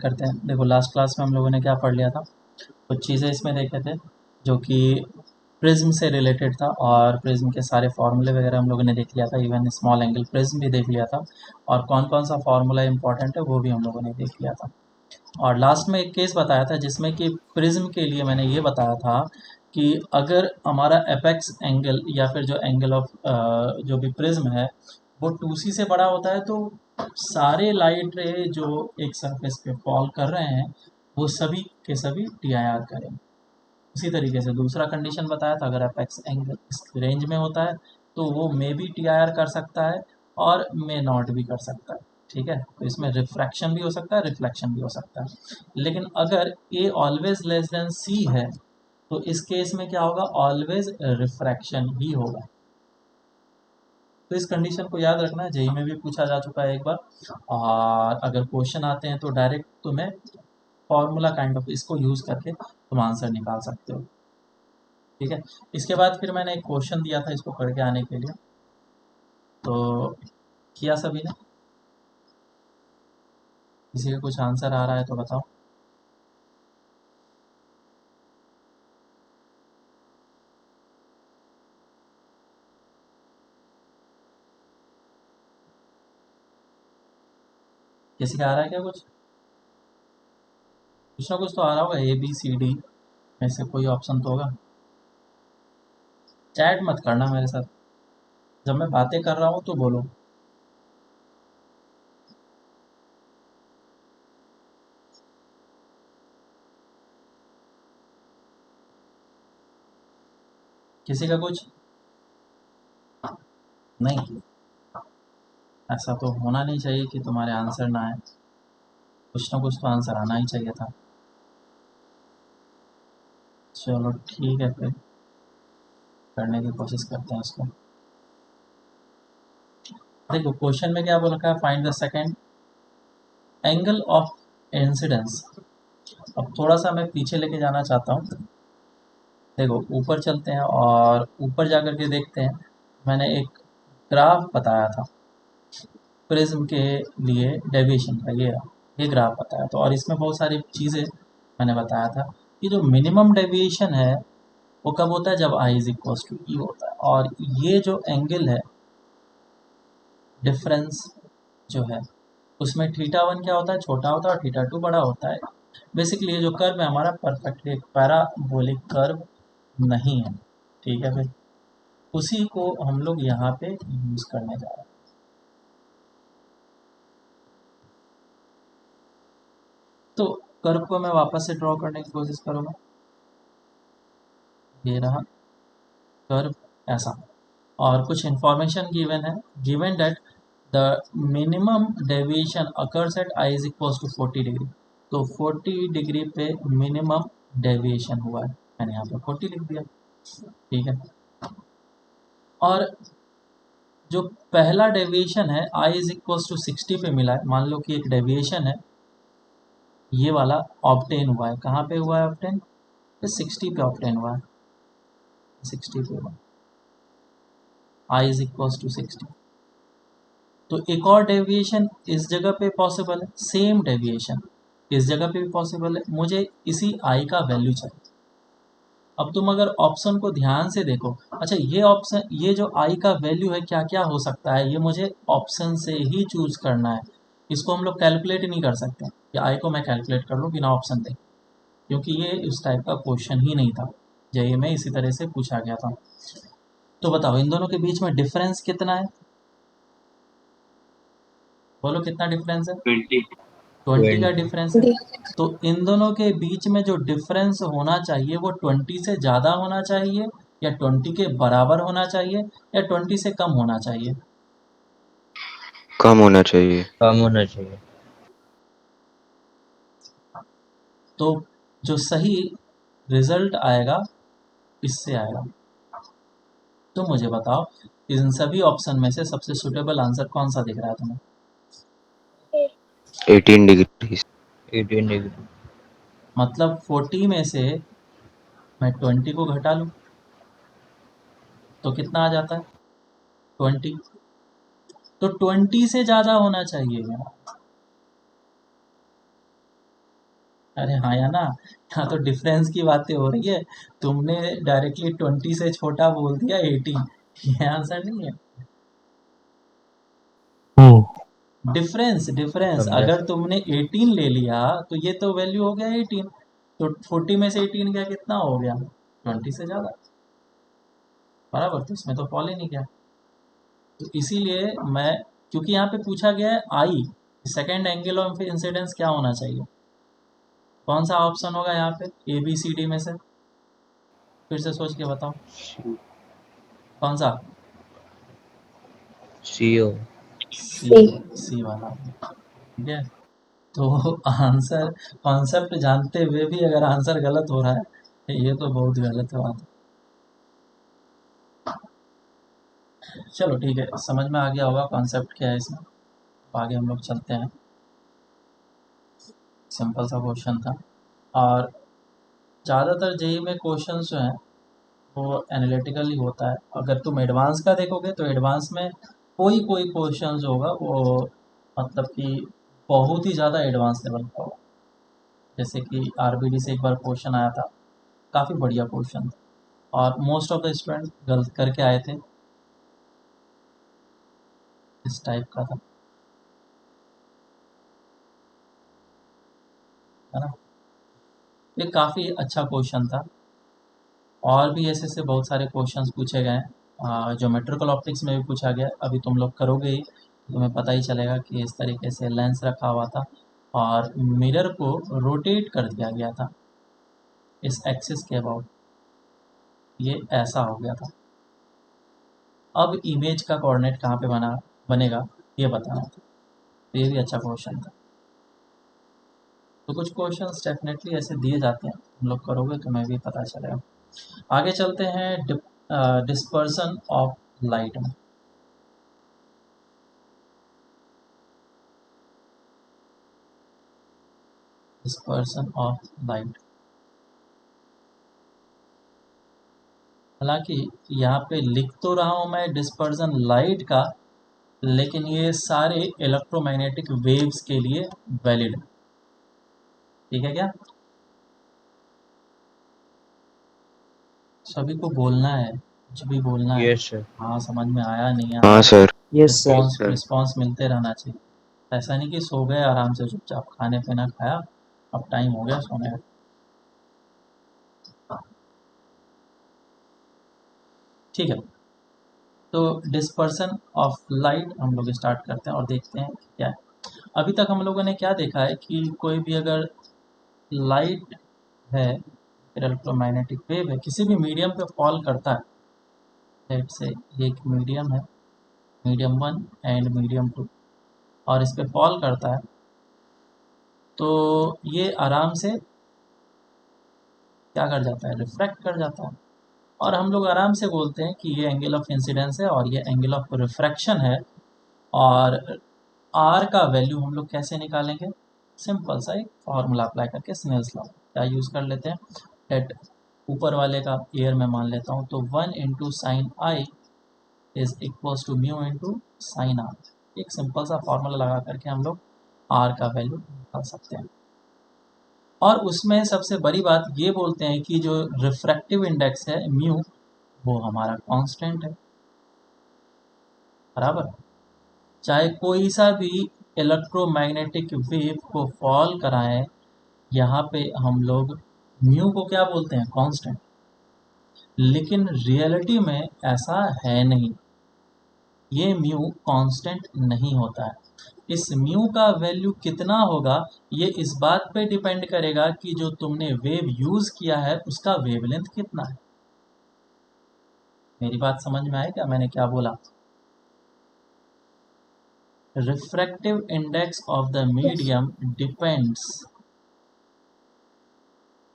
करते हैं। देखो लास्ट क्लास में हम लोगों ने क्या पढ़ लिया था, कुछ चीज़ें इसमें देखे थे जो कि प्रिज्म से रिलेटेड था, और प्रिज्म के सारे फार्मूले वगैरह हम लोगों ने देख लिया था, इवन स्मॉल एंगल प्रिज्म भी देख लिया था, और कौन कौन सा फार्मूला इंपॉर्टेंट है वो भी हम लोगों ने देख लिया था। और लास्ट में एक केस बताया था जिसमें कि प्रिज्म के लिए मैंने ये बताया था कि अगर हमारा एपेक्स एंगल या फिर जो एंगल ऑफ जो भी प्रिज्म है वो 2c से बड़ा होता है, तो सारे लाइट रे जो एक सरफेस पे फॉल कर रहे हैं वो सभी के सभी टी आई आर करें। उसी तरीके से दूसरा कंडीशन बताया था, अगर एपेक्स एंगल इस रेंज में होता है तो वो मे भी टी आई आर कर सकता है और मे नॉट भी कर सकता है। ठीक है, तो इसमें रिफ्रैक्शन भी हो सकता है, रिफ्लेक्शन भी हो सकता है। लेकिन अगर ए ऑलवेज लेस देन सी है तो इस केस में क्या होगा, ऑलवेज रिफ्रैक्शन ही होगा। तो इस कंडीशन को याद रखना है, जेई में भी पूछा जा चुका है एक बार, और अगर क्वेश्चन आते हैं तो डायरेक्ट तुम्हें फॉर्मूला काइंड ऑफ इसको यूज़ करके तुम आंसर निकाल सकते हो। ठीक है, इसके बाद फिर मैंने एक क्वेश्चन दिया था इसको करके आने के लिए, तो किया सभी ने? किसी का कुछ आंसर आ रहा है तो बताओ। किसी का आ रहा है क्या कुछ ना कुछ तो आ रहा होगा, ए बी सी डी में से कोई ऑप्शन तो होगा। चैट मत करना मेरे साथ, जब मैं बातें कर रहा हूँ तो बोलो। किसी का कुछ नहीं? ऐसा तो होना नहीं चाहिए कि तुम्हारे आंसर ना आए, कुछ ना कुछ तो आंसर आना ही चाहिए था। चलो ठीक है, फिर करने की कोशिश करते हैं इसको। देखो क्वेश्चन में क्या बोल रखा है, find the second angle of incidence. अब थोड़ा सा मैं पीछे लेके जाना चाहता हूँ। देखो ऊपर चलते हैं और ऊपर जाकर के देखते हैं। मैंने एक ग्राफ बताया था प्रिज्म के लिए डेविएशन का, ये ग्राफ बताया था, और इसमें बहुत सारी चीज़ें मैंने बताया था कि जो मिनिमम डेविएशन है वो कब होता है, जब आई इज इक्वल टू ई होता है। और ये जो एंगल है डिफरेंस जो है उसमें थीटा वन क्या होता है, छोटा होता है, और थीटा टू बड़ा होता है। बेसिकली ये जो कर्व है हमारा परफेक्टली एक पैराबोलिक कर्व नहीं है। ठीक है, फिर उसी को हम लोग यहाँ पे यूज करने जा रहे हैं। तो कर्व को मैं वापस से ड्रॉ करने की कोशिश करूँगा। ये रहा कर्व ऐसा, और कुछ इंफॉर्मेशन गिवन है, given that the minimum deviation occurs at i is equal to 40 degree. तो 40 डिग्री पे मिनिमम डेविएशन हुआ है, मैंने यहाँ पे 40 लिख दिया। ठीक है, और जो पहला डेविएशन है आई इज इक्वल टू 60 पे मिला है। मान लो कि एक डेविएशन है ये वाला ऑब्टेन हुआ है, कहाँ पे हुआ है ऑब्टेन, तो 60 पे ऑब्टेन हुआ है, 60 पे हुआ, आई इज इक्वल टू 60। तो एक और डेविएशन इस जगह पे पॉसिबल है, सेम डेविएशन इस जगह पे भी पॉसिबल है, मुझे इसी आई का वैल्यू चाहिए। अब तुम अगर ऑप्शन को ध्यान से देखो, अच्छा ये ऑप्शन, ये जो आई का वैल्यू है क्या क्या हो सकता है, ये मुझे ऑप्शन से ही चूज करना है। इसको हम लोग कैलकुलेट नहीं कर सकते कि आई को मैं कैलकुलेट कर लूँ बिना ऑप्शन देखे, क्योंकि ये इस टाइप का क्वेश्चन ही नहीं था। जेईई में इसी तरह से पूछा गया था। तो बताओ इन दोनों के बीच में डिफरेंस कितना है, बोलो कितना डिफरेंस है? 20 20 का 20 डिफरेंस है। तो इन दोनों के बीच में जो डिफरेंस होना चाहिए वो 20 से ज़्यादा होना चाहिए, या 20 के बराबर होना चाहिए, या 20 से कम होना चाहिए? कम होना चाहिए। कम होना चाहिए। तो जो सही रिजल्ट आएगा इससे आएगा। तो मुझे बताओ इन सभी ऑप्शन में से सबसे सुटेबल आंसर कौन सा दिख रहा है तुम्हें? 18 डिग्री। 18 डिग्री। मतलब 40 में से मैं 20 को घटा लूँ तो कितना आ जाता है, 20। तो 20 से ज़्यादा होना चाहिए यार। अरे हाँ या ना, यहाँ तो डिफरेंस की बातें हो रही है, तुमने डायरेक्टली 20 से छोटा बोल दिया 18, ये आंसर नहीं है। डिफरेंस डिफरेंस, समझा अगर सर। तुमने 18 ले लिया तो ये तो वैल्यू हो गया 18, तो 40 में से 18 गया कितना हो गया, 20 से ज़्यादा, बराबर, तो इसमें तो फॉल ही नहीं गया। तो इसीलिए मैं, क्योंकि यहाँ पे पूछा गया है आई, सेकेंड एंगल ऑफ इंसिडेंस क्या होना चाहिए, कौन सा ऑप्शन होगा यहाँ पे ए बी सी डी में से, फिर से सोच के बताओ कौन सा। CO। सी, सी वाला, ठीक है। तो आंसर, कॉन्सेप्ट जानते हुए भी अगर आंसर गलत हो रहा है, ये तो बहुत गलत बात है। चलो ठीक है, समझ में आ गया होगा कॉन्सेप्ट क्या है इसमें, तो आगे हम लोग चलते हैं। सिंपल सा क्वेश्चन था, और ज़्यादातर जेई में क्वेश्चन जो हैं वो एनालिटिकल ही होता है। अगर तुम एडवांस का देखोगे तो एडवांस में कोई कोई क्वेश्चन जो होगा वो मतलब कि बहुत ही ज़्यादा एडवांस लेवल का होगा। जैसे कि आरबीडी से एक बार क्वेश्चन आया था, काफ़ी बढ़िया क्वेश्चन था और मोस्ट ऑफ द स्टूडेंट गलत करके आए थे, इस टाइप का था, है ना। ये काफ़ी अच्छा क्वेश्चन था, और भी ऐसे से बहुत सारे क्वेश्चंस पूछे गए हैं, ज्योमेट्रिकल ऑप्टिक्स में भी पूछा गया। अभी तुम लोग करोगे ही तो तुम्हें पता ही चलेगा कि इस तरीके से लेंस रखा हुआ था और मिरर को रोटेट कर दिया गया था इस एक्सिस के अबाउट, ये ऐसा हो गया था। अब इमेज का कोऑर्डिनेट कहाँ पे बनेगा ये बताना था, तो ये भी अच्छा क्वेश्चन था। तो कुछ क्वेश्चंस डेफिनेटली ऐसे दिए जाते हैं, तुम लोग करोगे तो तुम्हें भी पता चलेगा। आगे चलते हैं डिस्पर्सन ऑफ लाइट में। डिस्पर्सन ऑफ लाइट, हालांकि यहाँ पे लिख तो रहा हूँ मैं डिस्पर्सन लाइट का, लेकिन ये सारे इलेक्ट्रोमैग्नेटिक वेव्स के लिए वैलिड है, ठीक है क्या। सभी को बोलना है, कुछ भी बोलना है। Yes sir. हाँ, समझ में आया नहीं हाँ आया, sir. Yes sir. Response response मिलते रहना चाहिए। ऐसा नहीं कि सो गए आराम से चुपचाप, खाने पीना खाया, अब टाइम हो गया सोने का। ठीक है, तो डिस्पर्सन ऑफ लाइट हम लोग स्टार्ट करते हैं और देखते हैं क्या है। अभी तक हम लोगों ने क्या देखा है कि कोई भी अगर लाइट है, इलेक्ट्रोमैग्नेटिक वेव है, किसी भी मीडियम पे फॉल करता है, लेट से ये एक मीडियम है, मीडियम 1 एंड मीडियम 2, और इस पे फॉल करता है, तो ये आराम से क्या कर जाता है, रिफ्रैक्ट कर जाता है। और हम लोग आराम से बोलते हैं कि ये एंगल ऑफ इंसिडेंस है और ये एंगल ऑफ रिफ्रैक्शन है। और आर का वैल्यू हम लोग कैसे निकालेंगे, सिंपल सा एक फॉर्मूला अप्लाई करके, स्नेल्स लॉ क्या यूज़ कर लेते हैं, एट ऊपर वाले का एयर में मान लेता हूँ, तो 1 into sine i is equals to mu into sine r. एक सिंपल सा फॉर्मूला लगा करके हम लोग आर का वैल्यू निकाल सकते हैं। और उसमें सबसे बड़ी बात ये बोलते हैं कि जो रिफ्रैक्टिव इंडेक्स है म्यू, वो हमारा कांस्टेंट है, बराबर। चाहे कोई सा भी इलेक्ट्रोमैग्नेटिक वेव को फॉल कराएं, यहाँ पे हम लोग म्यू को क्या बोलते हैं, कांस्टेंट। लेकिन रियलिटी में ऐसा है नहीं, ये म्यू कांस्टेंट नहीं होता है। इस म्यू का वैल्यू कितना होगा ये इस बात पे डिपेंड करेगा कि जो तुमने वेव यूज़ किया है उसका वेवलेंथ कितना है। मेरी बात समझ में आए क्या, मैंने क्या बोला। Refractive index of the medium depends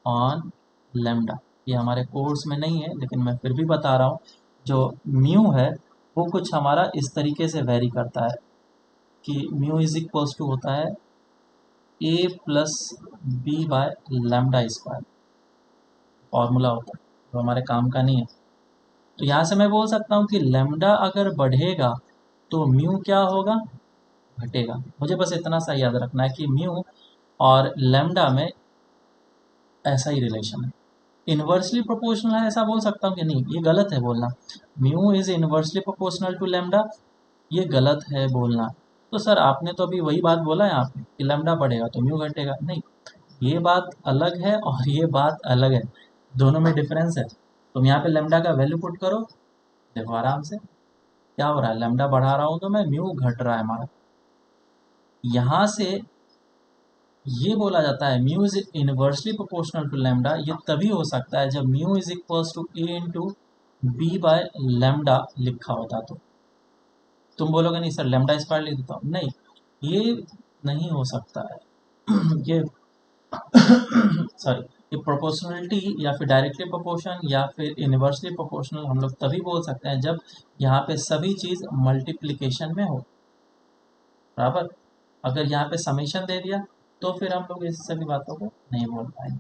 on lambda. ये हमारे कोर्स में नहीं है लेकिन मैं फिर भी बता रहा हूँ, जो म्यू है वो कुछ हमारा इस तरीके से वेरी करता है कि म्यू इज इक्वल्स टू होता है A plus B by lambda square, formula होता है, जो हमारे काम का नहीं है। तो यहाँ से मैं बोल सकता हूँ कि लेमडा अगर बढ़ेगा तो म्यू क्या होगा, घटेगा। मुझे बस इतना सा याद रखना है कि म्यू और लेमडा में ऐसा ही रिलेशन है। इन्वर्सली प्रोपोर्शनल है ऐसा बोल सकता हूँ कि नहीं, ये गलत है बोलना। Mu is inversely proportional to lambda, ये गलत है बोलना। तो सर आपने तो अभी वही बात बोला है आपने कि लेमडा बढ़ेगा तो म्यू घटेगा, नहीं, ये बात अलग है और ये बात अलग है, दोनों में डिफरेंस है। तुम यहाँ पे लेमडा का वैल्यू पुट करो, देखो आराम से क्या हो रहा है, लेमडा बढ़ा रहा हूँ तो मैं, म्यू घट रहा है हमारा। यहाँ से ये बोला जाता है mu is inversely proportional to lambda, ये तभी हो सकता है जब mu is equals to a into b by lambda लिखा होता। तो तुम बोलोगे नहीं सर लेमडा स्क्वायर लिख देता हूँ, नहीं, ये नहीं हो सकता है। ये सॉरी, ये प्रोपोर्शनलिटी या फिर डायरेक्टली प्रोपोर्शन या फिर इनवर्सली प्रोपोर्शनल हम लोग तभी बोल सकते हैं जब यहाँ पे सभी चीज़ मल्टीप्लिकेशन में हो, बराबर। अगर यहाँ पे समेशन दे दिया तो फिर हम लोग इस सभी बातों को नहीं बोल पाएंगे।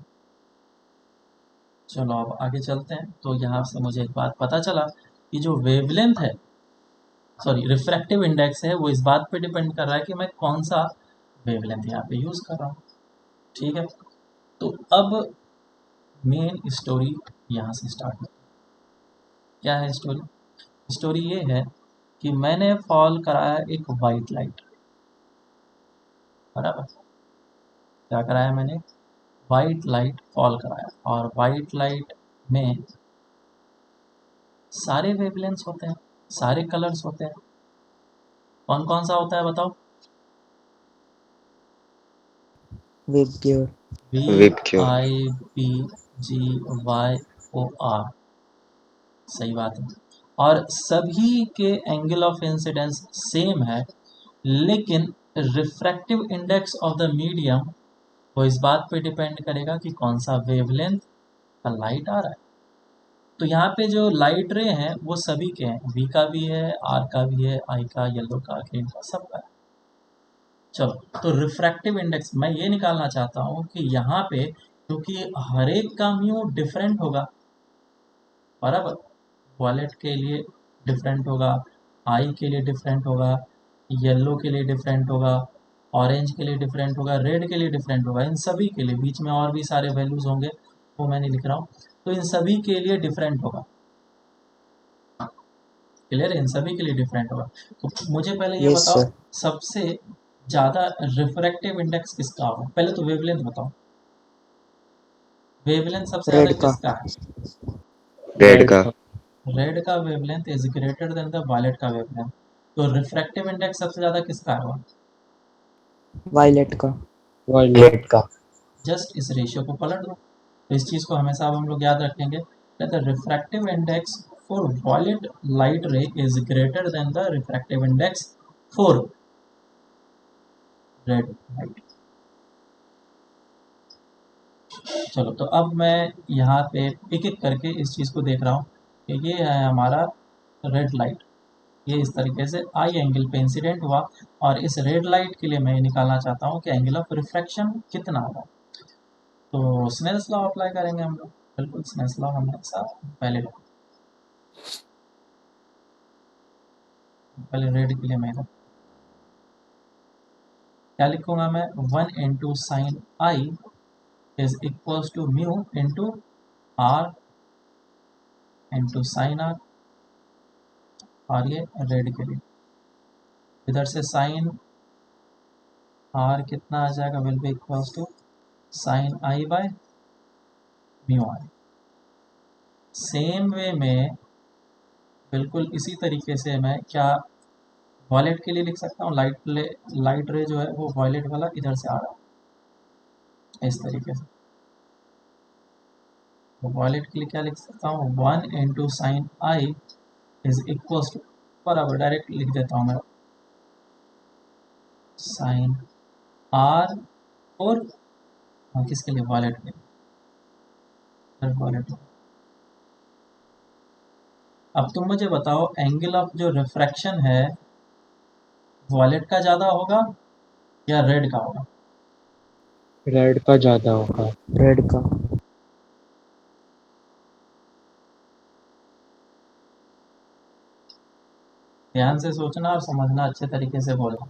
चलो अब आगे चलते हैं। तो यहाँ से मुझे एक बात पता चला कि जो वेवलेंथ है, सॉरी रिफ्रैक्टिव इंडेक्स है, वो इस बात पे डिपेंड कर रहा है कि मैं कौन सा वेवलेंथ यहाँ पे यूज़ कर रहा हूँ। ठीक है, तो अब मेन स्टोरी यहाँ से स्टार्ट है। क्या है स्टोरी? स्टोरी ये है कि मैंने फॉल कराया एक वाइट लाइट, बराबर। क्या कराया मैंने? वाइट लाइट फॉल कराया, और वाइट लाइट में सारे वेवलेंथ्स होते हैं, सारे कलर्स होते हैं। कौन कौन सा होता है बताओ? विबग्योर। VIBGYOR, सही बात है। और सभी के एंगल ऑफ इंसिडेंस सेम है, लेकिन refractive index of the medium वो इस बात पे डिपेंड करेगा कि कौन सा वेवलेंथ का लाइट आ रहा है। तो यहाँ पे जो लाइट रे हैं वो सभी के हैं, V का भी है, R का भी है, I का, येलो का, ग्रीन का, सबका है। चलो, तो रिफ्रैक्टिव इंडेक्स मैं ये निकालना चाहता हूँ कि यहाँ पे क्योंकि हर एक का म्यू डिफरेंट होगा, बराबर। वॉलेट के लिए डिफरेंट होगा, आई के लिए डिफरेंट होगा, येलो के लिए डिफरेंट होगा, ऑरेंज के लिए डिफरेंट होगा, रेड के लिए डिफरेंट होगा, इन सभी के लिए, बीच में और भी सारे वैल्यूज होंगे वो मैं नहीं लिख रहा हूँ, तो इन सभी के लिए डिफरेंट होगा। क्लियर है? इन सभी के लिए डिफरेंट होगा। तो मुझे पहले ये यस बताओ सर। सबसे ज़्यादा रिफ्रैक्टिव इंडेक्स किसका होगा? पहले तो वेवलेंथ बताओ, वेवलेंथ सबसे ज़्यादा रेड का। किसका है? रेड का। रेड का wavelength is greater than the violet का वेवलेंथ। तो रिफ्रैक्टिव इंडेक्स सबसे ज़्यादा किसका होगा? वायलेट का। वायलेट का। जस्ट इस रेशियो को पलट दो, तो इस चीज़ को हमेशा अब हम लोग याद रखेंगे that the refractive index for violet light ray is greater than the refractive index for red light। चलो, तो अब मैं यहाँ पे एक एक करके इस चीज़ को देख रहा हूँ कि ये है हमारा रेड लाइट, ये इस तरीके से आई एंगल पे इंसिडेंट हुआ, और इस रेड लाइट के लिए मैं ये निकालना चाहता हूँ कि एंगल ऑफ रिफ्रैक्शन कितना होगा। तो स्नेल्स लॉ अप्लाई करेंगे हम लोग, बिल्कुल स्नेल्स लॉ हमेशा पहले पहले रेड के लिए मैं क्या लिखूंगा? मैं 1 × sin i is equals to mu into r into sine r, और ये रेड के लिए इधर से साइन आर कितना आ जाएगा, will be equals to sine i by mu r. Same way में बिल्कुल इसी तरीके से मैं क्या वॉलेट के लिए लिख सकता हूँ, लाइट रे जो है वो वॉलेट वाला इधर से आ रहा है इस तरीके से। तो वॉलेट के लिए क्या लिख सकता हूँ? 1 × sin i is equals to, बराबर डायरेक्ट लिख देता हूँ मैं, साइन आर, और किसके लिए? वॉलेट के लिए, वॉलेट। अब तुम मुझे बताओ एंगल ऑफ जो रिफ्रैक्शन है वॉलेट का ज़्यादा होगा या रेड का होगा? रेड का ज्यादा होगा। रेड का। ध्यान से सोचना और समझना, अच्छे तरीके से बोलना।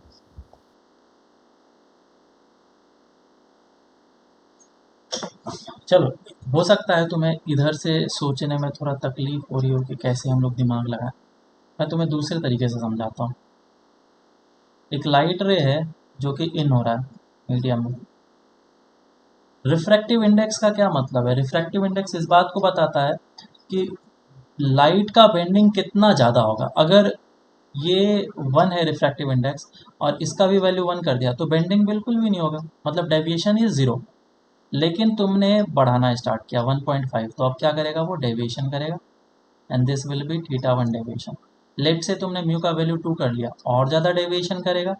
चलो, हो सकता है तुम्हें इधर से सोचने में थोड़ा तकलीफ हो रही हो कि कैसे हम लोग दिमाग लगाएं। मैं तुम्हें दूसरे तरीके से समझाता हूँ। एक लाइट रे है जो कि इन हो रहा है मीडियम में। रिफ्रैक्टिव इंडेक्स का क्या मतलब है? रिफ्रैक्टिव इंडेक्स इस बात को बताता है कि लाइट का बेंडिंग कितना ज़्यादा होगा। अगर ये 1 है रिफ्रैक्टिव इंडेक्स और इसका भी वैल्यू 1 कर दिया तो बेंडिंग बिल्कुल भी नहीं होगा, मतलब डेविएशन इज 0। लेकिन तुमने बढ़ाना स्टार्ट किया 1.5, तो अब क्या करेगा वो? डेविएशन करेगा, and this will be θ1 deviation. Let say तुमने म्यू का वैल्यू 2 कर लिया, और ज़्यादा डेविएशन करेगा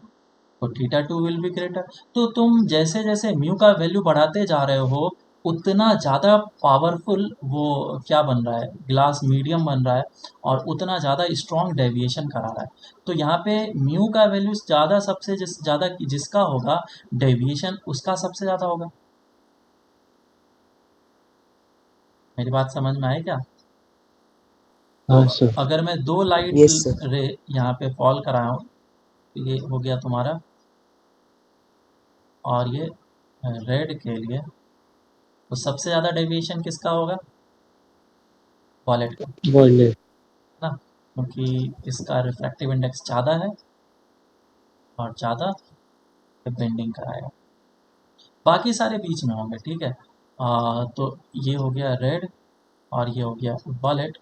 तो θ2 विल बी ग्रेटर। तो तुम जैसे जैसे म्यू का वैल्यू बढ़ाते जा रहे हो उतना ज़्यादा पावरफुल वो क्या बन रहा है, ग्लास मीडियम बन रहा है, और उतना ज़्यादा स्ट्रॉन्ग डेविएशन करा रहा है। तो यहाँ पे म्यू का वैल्यू ज़्यादा, सबसे ज़्यादा जिसका होगा डेविएशन उसका सबसे ज़्यादा होगा। मेरी बात समझ में आए क्या? तो हाँ सर। अगर मैं 2 लाइट यस सर। रे यहाँ पे फॉल कराया हूँ, ये हो गया तुम्हारा, और ये रेड के लिए, तो सबसे ज़्यादा डेविएशन किसका होगा? वॉलेट का, बोले। ना, क्योंकि इसका रिफ्रैक्टिव इंडेक्स ज़्यादा है और ज़्यादा बेंडिंग कराएगा। बाकी सारे बीच में होंगे, ठीक है। तो ये हो गया रेड और ये हो गया वॉलेट,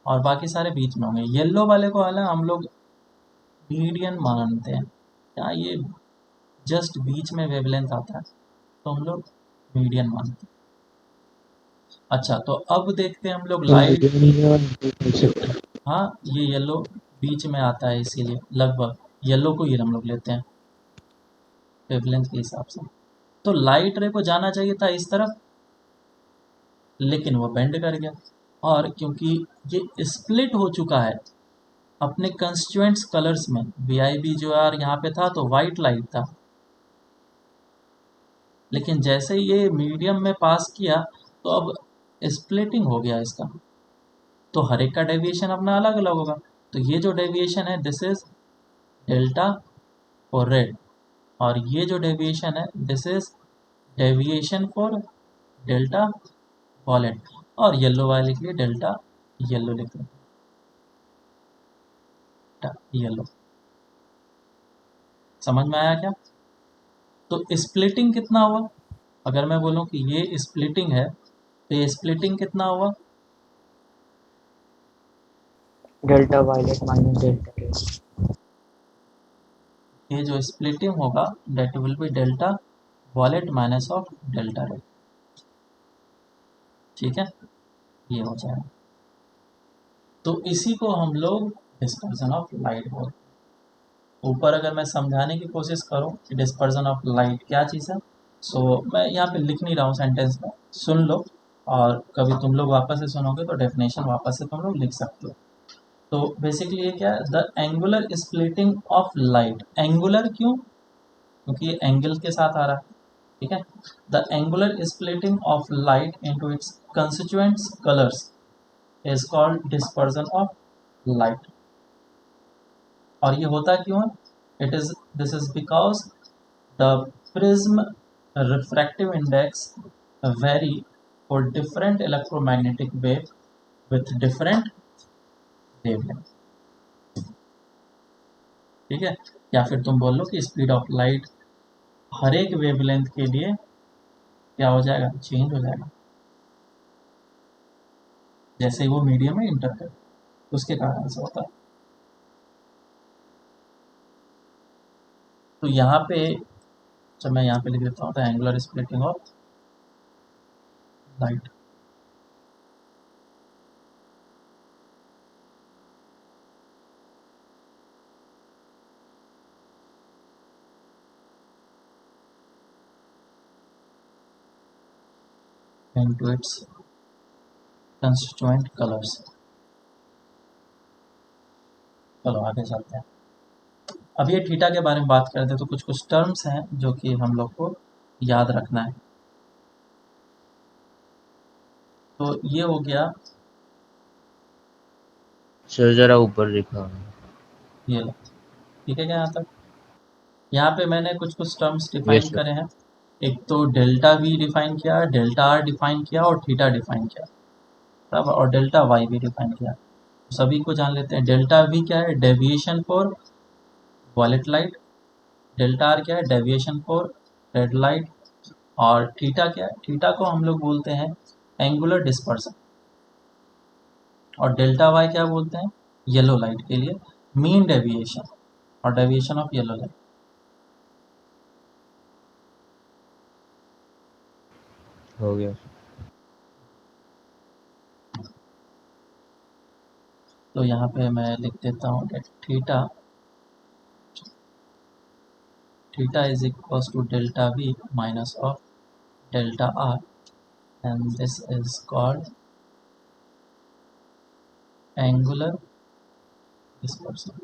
और बाकी सारे बीच में होंगे। येलो वाले को हालांकि हम लोग मीडियन मानते हैं, क्या ये जस्ट बीच में वेवलेंथ आता है तो हम लोग मीडियन मानते हैं। अच्छा, तो अब देखते हैं हम लोग तो लाइट। मीडियम ही है और नहीं बोल सकते। हाँ, ये येलो बीच में आता है इसीलिए लगभग येलो को ही हम लोग लेते हैं वेवलेंथ के हिसाब से। तो लाइट रे को जाना चाहिए था इस तरफ, लेकिन वो बेंड कर गया, और क्योंकि ये स्प्लिट हो चुका है अपने कंस्टिट्यूएंट्स कलर्स में, वी आई बी जो यार यहाँ पे था तो वाइट लाइट था, लेकिन जैसे ये मीडियम में पास किया तो अब स्प्लिटिंग हो गया इसका, तो हर एक का डेविएशन अपना अलग अलग होगा। तो ये जो डेविएशन है this is delta for red, और ये जो डेविएशन है this is deviation for delta wallet, और येलो वाले लिख लिए डेल्टा येलो, लिख लिए येलो। समझ में आया क्या? तो स्प्लिटिंग कितना हुआ? अगर मैं बोलूँ कि ये स्प्लिटिंग है तो ये स्प्लिटिंग कितना हुआ? Delta violet minus delta red. ये जो स्प्लिटिंग होगा that will be delta violet minus of delta red, ठीक है, ये हो जाएगा। तो इसी को हम लोग डिस्पर्जन ऑफ लाइट बोलते हैं। ऊपर अगर मैं समझाने की कोशिश करूँ कि डिस्पर्जन ऑफ लाइट क्या चीज़ है, सो मैं यहाँ पे लिख नहीं रहा हूँ सेंटेंस में, सुन लो, और कभी तुम लोग वापस से सुनोगे तो डेफिनेशन वापस से तुम लोग लिख सकते हो। तो बेसिकली ये क्या है? The angular splitting of light. Angular क्यों? क्योंकि ये एंगल के साथ आ रहा है, ठीक है। The angular splitting of light into its constituents colours is called dispersion of light. और ये होता क्यों है? It is this is because the prism refractive index vary for different electromagnetic wave with different wavelength, ठीक है। या फिर तुम बोल लो कि स्पीड ऑफ लाइट हर एक वेवलेंथ के लिए क्या हो जाएगा? चेंज हो जाएगा, जैसे वो मीडियम में इंटर करे उसके कारण से होता है। तो यहाँ पे जब मैं यहाँ पे लिख देता हूँ the angular splitting of light, into its constituent colors। चलो आगे चलते हैं। अब ये थीटा के बारे में बात करते हैं, तो कुछ कुछ टर्म्स हैं जो कि हम लोग को याद रखना है। तो ये हो गया, सर जरा ऊपर लिखा है। ये लो, ठीक है क्या यहाँ तक? यहाँ पे मैंने कुछ कुछ टर्म्स डिफाइन यस सर। करे हैं, एक तो डेल्टा वी डिफाइन किया, डेल्टा आर डिफाइन किया और थीटा डिफाइन किया, बराबर, और डेल्टा वाई भी डिफाइन किया। सभी को जान लेते हैं। डेल्टा वी क्या है? Deviation for wallet light. Delta R क्या है? Deviation for red light. और थीटा क्या है? थीटा को हम लोग बोलते हैं एंगुलर डिस्पर्सन। और डेल्टा वाई क्या बोलते हैं? येलो लाइट के लिए मीन डेविएशन और डेविएशन ऑफ येलो लाइट। हो गया। तो यहाँ पे मैं लिख देता हूँ कि theta is equals to delta v minus of delta r, and this is called angular dispersion.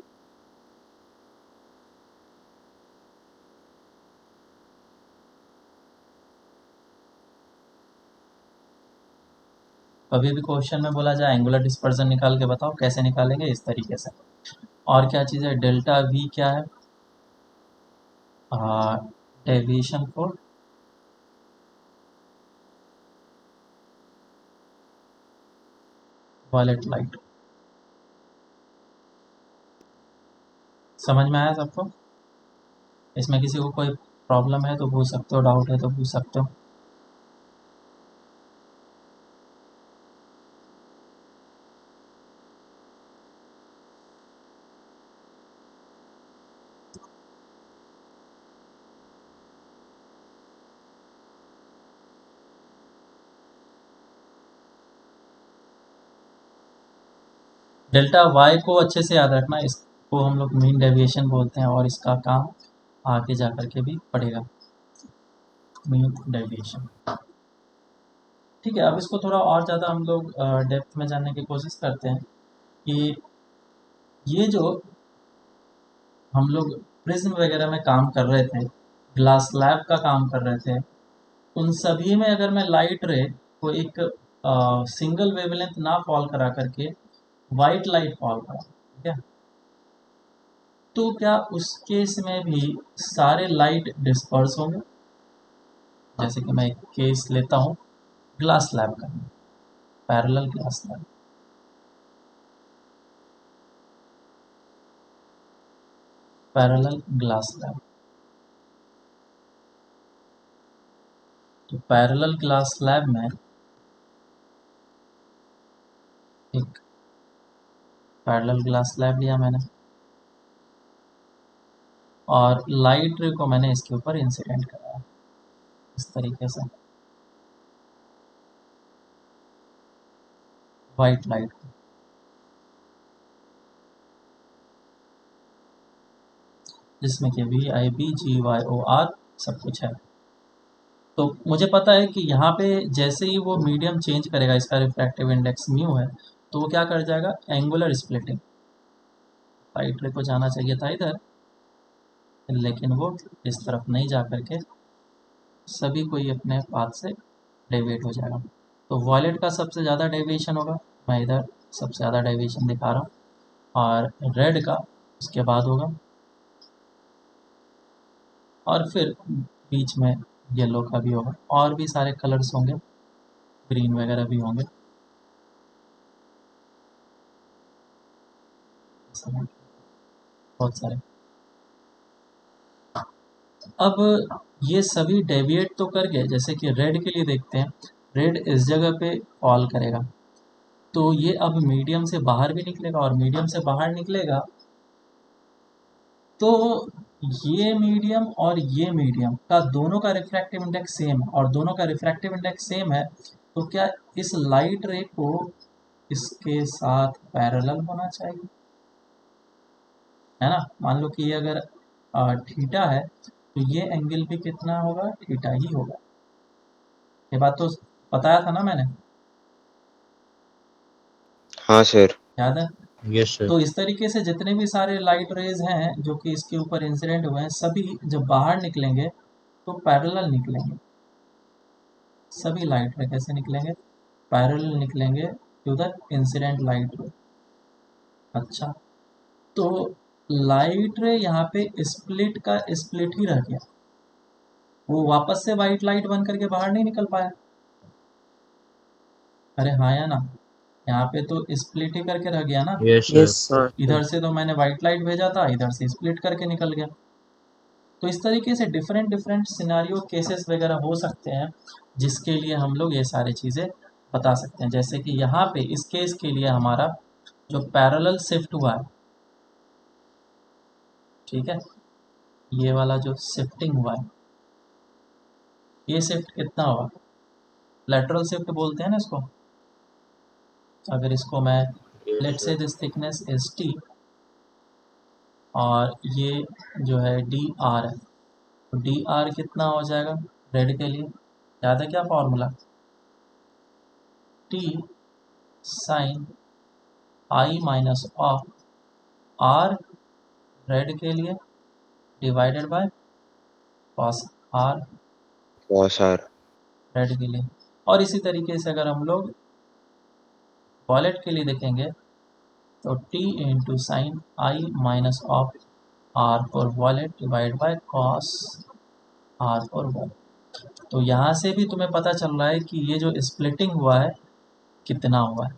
कभी भी क्वेश्चन में बोला जाए एंगुलर डिस्पर्सन निकाल के बताओ, कैसे निकालेंगे? इस तरीके से। और क्या चीज़ है? डेल्टा वी क्या है? Deviation for wallet light. समझ में आया सबको? इसमें किसी को कोई प्रॉब्लम है तो पूछ सकते हो, डाउट है तो पूछ सकते हो। डेल्टा वाई को अच्छे से याद रखना, इसको हम लोग मीन डेविएशन बोलते हैं और इसका काम आगे जा कर के भी पड़ेगा, मीन डेविएशन। ठीक है, अब इसको थोड़ा और ज़्यादा हम लोग डेप्थ में जानने की कोशिश करते हैं कि ये जो हम लोग प्रिज्म वगैरह में काम कर रहे थे, ग्लास स्लैब का काम कर रहे थे, उन सभी में अगर मैं लाइट रे को एक सिंगल वेवलेंथ ना फॉल करा करके वाइट लाइट फॉल करा, ठीक है, तो क्या उस केस में भी सारे लाइट डिस्पर्स होंगे? जैसे कि मैं एक केस लेता हूँ ग्लास स्लैब का, parallel glass slab. Parallel glass slab, तो पैरेलल ग्लास स्लैब में एक पैरेलल ग्लास स्लैब लिया मैंने और लाइट रे को मैंने इसके ऊपर इंसिडेंट कराया इस तरीके से, वाइट लाइट, जिसमें कि V I B G Y O R सब कुछ है। तो मुझे पता है कि यहाँ पे जैसे ही वो मीडियम चेंज करेगा, इसका रिफ्रैक्टिव इंडेक्स म्यू है, तो वो क्या कर जाएगा? Angular splitting. लाइट रे को जाना चाहिए था इधर, लेकिन वो इस तरफ नहीं जा करके सभी को ही अपने पाथ से डेविएट हो जाएगा। तो वॉयलेट का सबसे ज़्यादा डेविएशन होगा, मैं इधर सबसे ज़्यादा डेविएशन दिखा रहा हूँ, और रेड का उसके बाद होगा, और फिर बीच में येलो का भी होगा, और भी सारे कलर्स होंगे, ग्रीन वगैरह भी होंगे, बहुत सारे। अब ये सभी डेविएट तो कर गए, जैसे कि रेड के लिए देखते हैं, रेड इस जगह पे फॉल करेगा, तो ये अब मीडियम से बाहर भी निकलेगा, और मीडियम से बाहर निकलेगा तो ये मीडियम और ये मीडियम का दोनों का रिफ्रैक्टिव इंडेक्स सेम है, और दोनों का रिफ्रैक्टिव इंडेक्स सेम है, तो क्या इस लाइट रे को इसके साथ पैरेलल होना चाहिए, है ना? मान लो कि ये अगर थीटा है तो ये एंगल भी कितना होगा? थीटा ही होगा। ये बात तो बताया था ना मैंने, हाँ सर। याद है? Yes sir. तो इस तरीके से जितने भी सारे लाइट रेज हैं जो कि इसके ऊपर इंसिडेंट हुए हैं, सभी जब बाहर निकलेंगे तो पैरेलल निकलेंगे। सभी लाइट रे कैसे निकलेंगे? पैरेलल निकलेंगे टू द इंसिडेंट लाइट रे। अच्छा, तो लाइट रे यहाँ पे स्प्लिट का स्प्लिट ही रह गया, वो वापस से वाइट लाइट बन करके बाहर नहीं निकल पाया। अरे हाँ या ना, यहाँ पे तो स्प्लिट ही करके रह गया ना। Yes yes sir. सर। इधर से तो मैंने वाइट लाइट भेजा था, इधर से स्प्लिट करके निकल गया। तो इस तरीके से डिफरेंट डिफरेंट सिनारियो केसेस वगैरह हो सकते हैं, जिसके लिए हम लोग ये सारी चीज़ें बता सकते हैं। जैसे कि यहाँ पे इस केस के लिए हमारा जो पैरेलल शिफ्ट हुआ है, ठीक है, ये वाला जो शिफ्टिंग हुआ है, ये शिफ्ट कितना हुआ, लेटरल शिफ्ट बोलते हैं ना इसको। अगर इसको मैं, yes let's say sir. This thickness is T और ये जो है डी आर है, तो डी आर कितना हो जाएगा रेड के लिए, याद है क्या formula, t sine i minus of r red के लिए divided by cos r sir. Red के लिए। और इसी तरीके से अगर हम लोग वॉलेट के लिए देखेंगे तो t into sine i minus of r for violet divide by cos r for violet. तो यहाँ से भी तुम्हें पता चल रहा है कि ये जो स्प्लिटिंग हुआ है कितना हुआ है,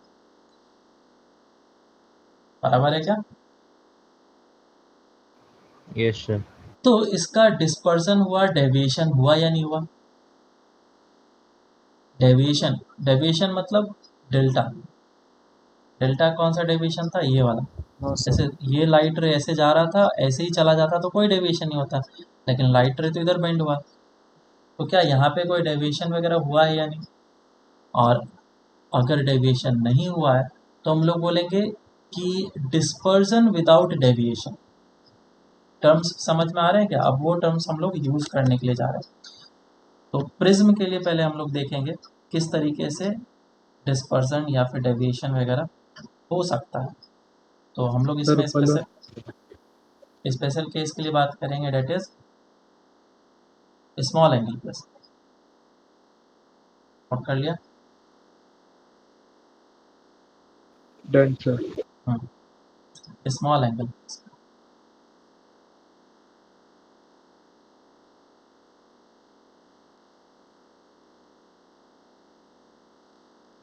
बराबर है क्या। Yes sir. तो इसका डिस्पर्सन हुआ, डेविएशन हुआ या नहीं हुआ। डेविएशन, डेविएशन मतलब डेल्टा, डेल्टा कौन सा डेविएशन था, ये वाला। नो जैसे सर। ये लाइट रे ऐसे जा रहा था, ऐसे ही चला जाता तो कोई डेविएशन नहीं होता, लेकिन लाइट रे तो इधर बेंड हुआ, तो क्या यहाँ पे कोई डेविएशन वगैरह हुआ है या नहीं। और अगर डेविएशन नहीं हुआ है तो हम लोग बोलेंगे कि डिस्पर्जन विदाउट डेविएशन। टर्म्स समझ में आ रहे हैं क्या, अब वो टर्म्स हम लोग यूज करने के लिए जा रहे हैं। तो प्रिज्म के लिए पहले हम लोग देखेंगे किस तरीके से डिस्पर्जन या फिर डेविएशन वगैरह हो सकता है। तो हम लोग सर इसमें पहले स्पेशल केस के लिए बात करेंगे, that is small angle prism. Note कर लिया। Done sir. Small angle,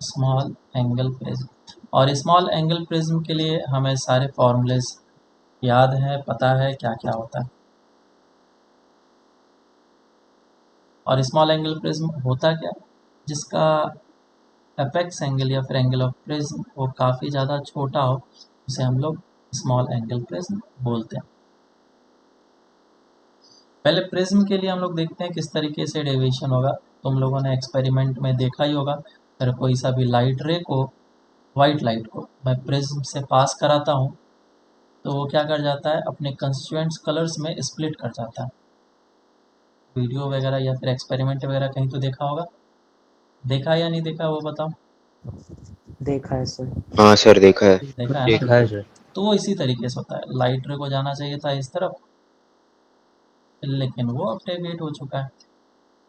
small angle prism. और स्मॉल एंगल प्रिज्म के लिए हमें सारे फॉर्मूलेज याद है, पता है क्या क्या होता है। और स्मॉल एंगल प्रिज्म होता क्या, जिसका एपेक्स एंगल या फिर एंगल ऑफ प्रिज्म वो काफ़ी ज़्यादा छोटा हो, उसे हम लोग स्मॉल एंगल प्रिज्म बोलते हैं। पहले प्रिज्म के लिए हम लोग देखते हैं किस तरीके से डेविएशन होगा। तुम लोगों ने एक्सपेरिमेंट में देखा ही होगा, अगर कोई सा भी लाइट रे को, वाइट लाइट को मैं प्रिज्म से पास कराता हूँ तो वो क्या कर जाता है, अपने कंस्टिट्यूएंट्स कलर्स में स्प्लिट कर जाता है। वीडियो वगैरह या फिर एक्सपेरिमेंट वगैरह कहीं तो देखा होगा, देखा या नहीं देखा वो बताओ। देखा है सर। हाँ सर, देखा है। देखा है ना। देखा है सर। तो वो इसी तरीके से होता है, लाइट रे को जाना चाहिए था इस तरफ, लेकिन वो अब डेविएट हो चुका है।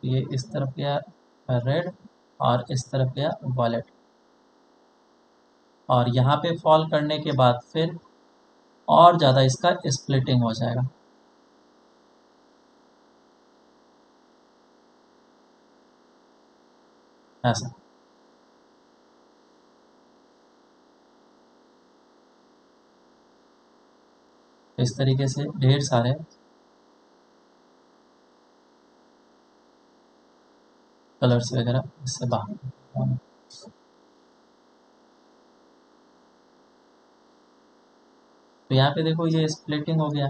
ये इस तरफ गया रेड और इस तरफ गया वॉलेट, और यहाँ पे फॉल करने के बाद फिर और ज़्यादा इसका स्प्लिटिंग हो जाएगा। ऐसा इस तरीके से ढेर सारे कलर्स वगैरह इससे बाहर। तो यहाँ पे देखो ये स्प्लिटिंग हो गया,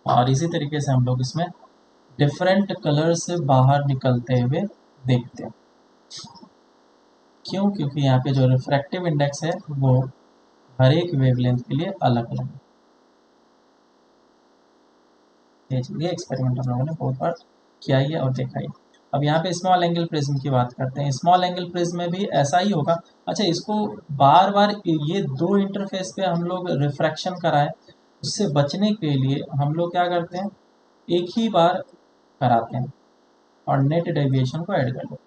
और इसी तरीके से हम लोग इसमें डिफरेंट कलर से बाहर निकलते हुए देखते हैं। क्यों, क्योंकि यहाँ पे जो रिफ्रैक्टिव इंडेक्स है वो हर एक वेवलेंथ के लिए अलग अलग है। ये एक्सपेरिमेंट हम लोगों ने बहुत बार किया ही है और देखा ही। अब यहाँ पे स्मॉल एंगल प्रिज्म की बात करते हैं। स्मॉल एंगल प्रिज्म में भी ऐसा ही होगा। अच्छा, इसको बार बार ये दो इंटरफेस पे हम लोग रिफ्रैक्शन कराएं, उससे बचने के लिए हम लोग क्या करते हैं, एक ही बार कराते हैं और नेट डेविएशन को ऐड कर लेते हैं।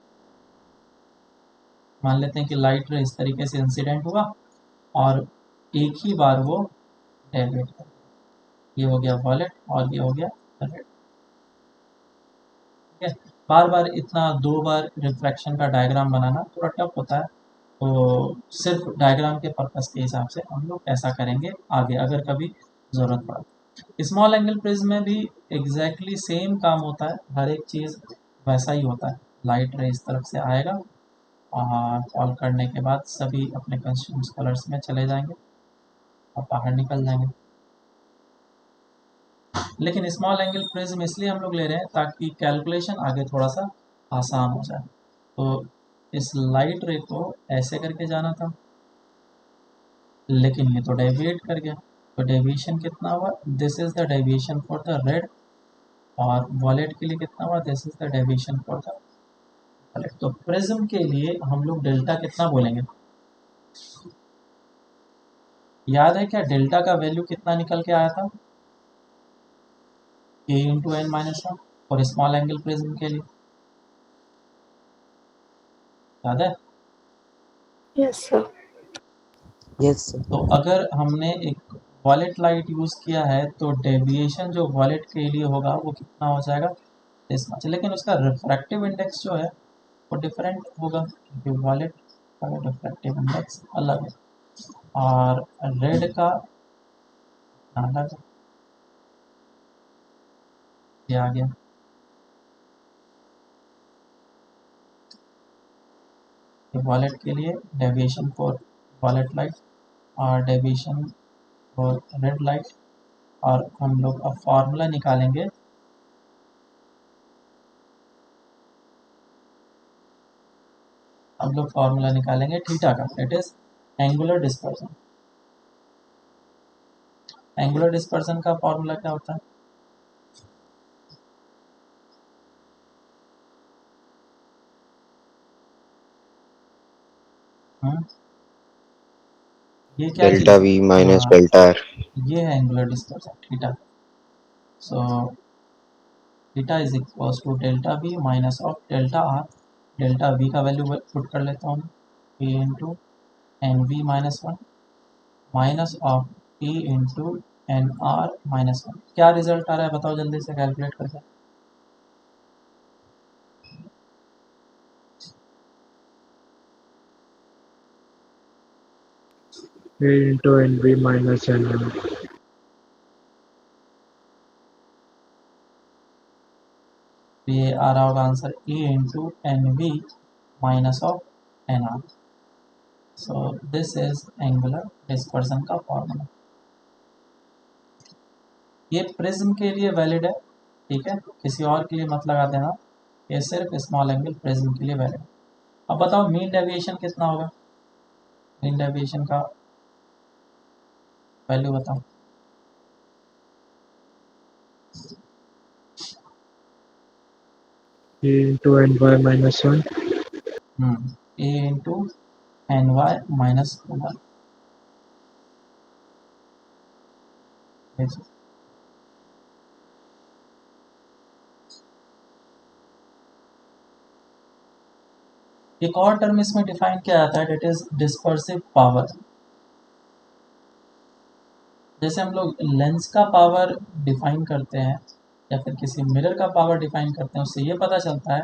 मान लेते हैं कि लाइट रे इस तरीके से इंसिडेंट हुआ और एक ही बार वो डेविएट कर, ये हो गया वॉलेट और ये हो गया रेड। ठीक है। बार बार इतना 2 बार रिफ्रैक्शन का डायग्राम बनाना थोड़ा टफ होता है, तो सिर्फ डायग्राम के पर्पस के हिसाब से हम लोग ऐसा करेंगे आगे अगर कभी ज़रूरत पड़ा। स्मॉल एंगल प्रिज्म में भी एग्जैक्टली सेम काम होता है, हर एक चीज़ वैसा ही होता है। लाइट रे इस तरफ से आएगा और फॉल करने के बाद सभी अपने कंस्टिट्यूएंट कलर्स में चले जाएंगे और बाहर निकल जाएंगे। लेकिन स्मॉल एंगल प्रिज्म इसलिए हम लोग ले रहे हैं ताकि कैलकुलेशन आगे थोड़ा सा आसान हो जाए। तो इस लाइट रे को ऐसे करके जाना था, लेकिन ये तो डेविएट कर गया, तो डेविएशन कितना हुआ, this is the deviation for the red, और वॉलेट के लिए कितना हुआ, this is the deviation for the wallet. तो प्रिज्म के लिए हम लोग डेल्टा कितना बोलेंगे, याद है क्या, डेल्टा का वैल्यू कितना निकल के आया था, a into n minus one, और स्मॉल एंगल प्रिज्म के लिए याद है। Yes sir. Yes sir. तो अगर हमने एक वॉलेट लाइट यूज़ किया है तो डेविएशन जो वॉलेट के लिए होगा वो कितना हो जाएगा, इस मच, लेकिन उसका रिफ्रैक्टिव इंडेक्स जो है वो डिफरेंट होगा क्योंकि वॉलेट का रिफ्रैक्टिव इंडेक्स अलग है और रेड का अलग है। ये आ गया। वॉलेट के लिए डेविएशन फॉर वॉलेट लाइट और डेविएशन फॉर रेड लाइट, और हम लोग अब फॉर्मूला निकालेंगे हम लोग फॉर्मूला निकालेंगे थीटा का, it is angular dispersion. Angular dispersion का फॉर्मूला क्या होता है, ये क्या डेल्टा चीज़ वी है, माइनस डेल्टा आर। ये है angular dispersion theta. So theta is equals to delta V minus of delta R. Delta V का वैल्यू पुट कर लेता हूँ, A into N V minus one minus of A into N R minus one. क्या result आ रहा है बताओ जल्दी से कैलकुलेट करके। A into NB minus NM. ये आ रहा होगा answer a into N V minus of n r. So this is angular dispersion का फॉर्मूला। ये प्रिज्म के लिए वैलिड है, ठीक है, किसी और के लिए मत लगा देना, ये सिर्फ स्मॉल एंगल प्रिज्म के लिए वैलिड है। अब बताओ मीन डेविएशन कितना होगा, मीन डेविएशन का वैल्यू बताओ। A into NY minus 1. A into N Y minus one. एक और टर्म इसमें डिफाइन किया जाता है, डेट इज डिस्पर्सिव पावर। जैसे हम लोग लेंस का पावर डिफाइन करते हैं या फिर किसी मिरर का पावर डिफाइन करते हैं, उससे ये पता चलता है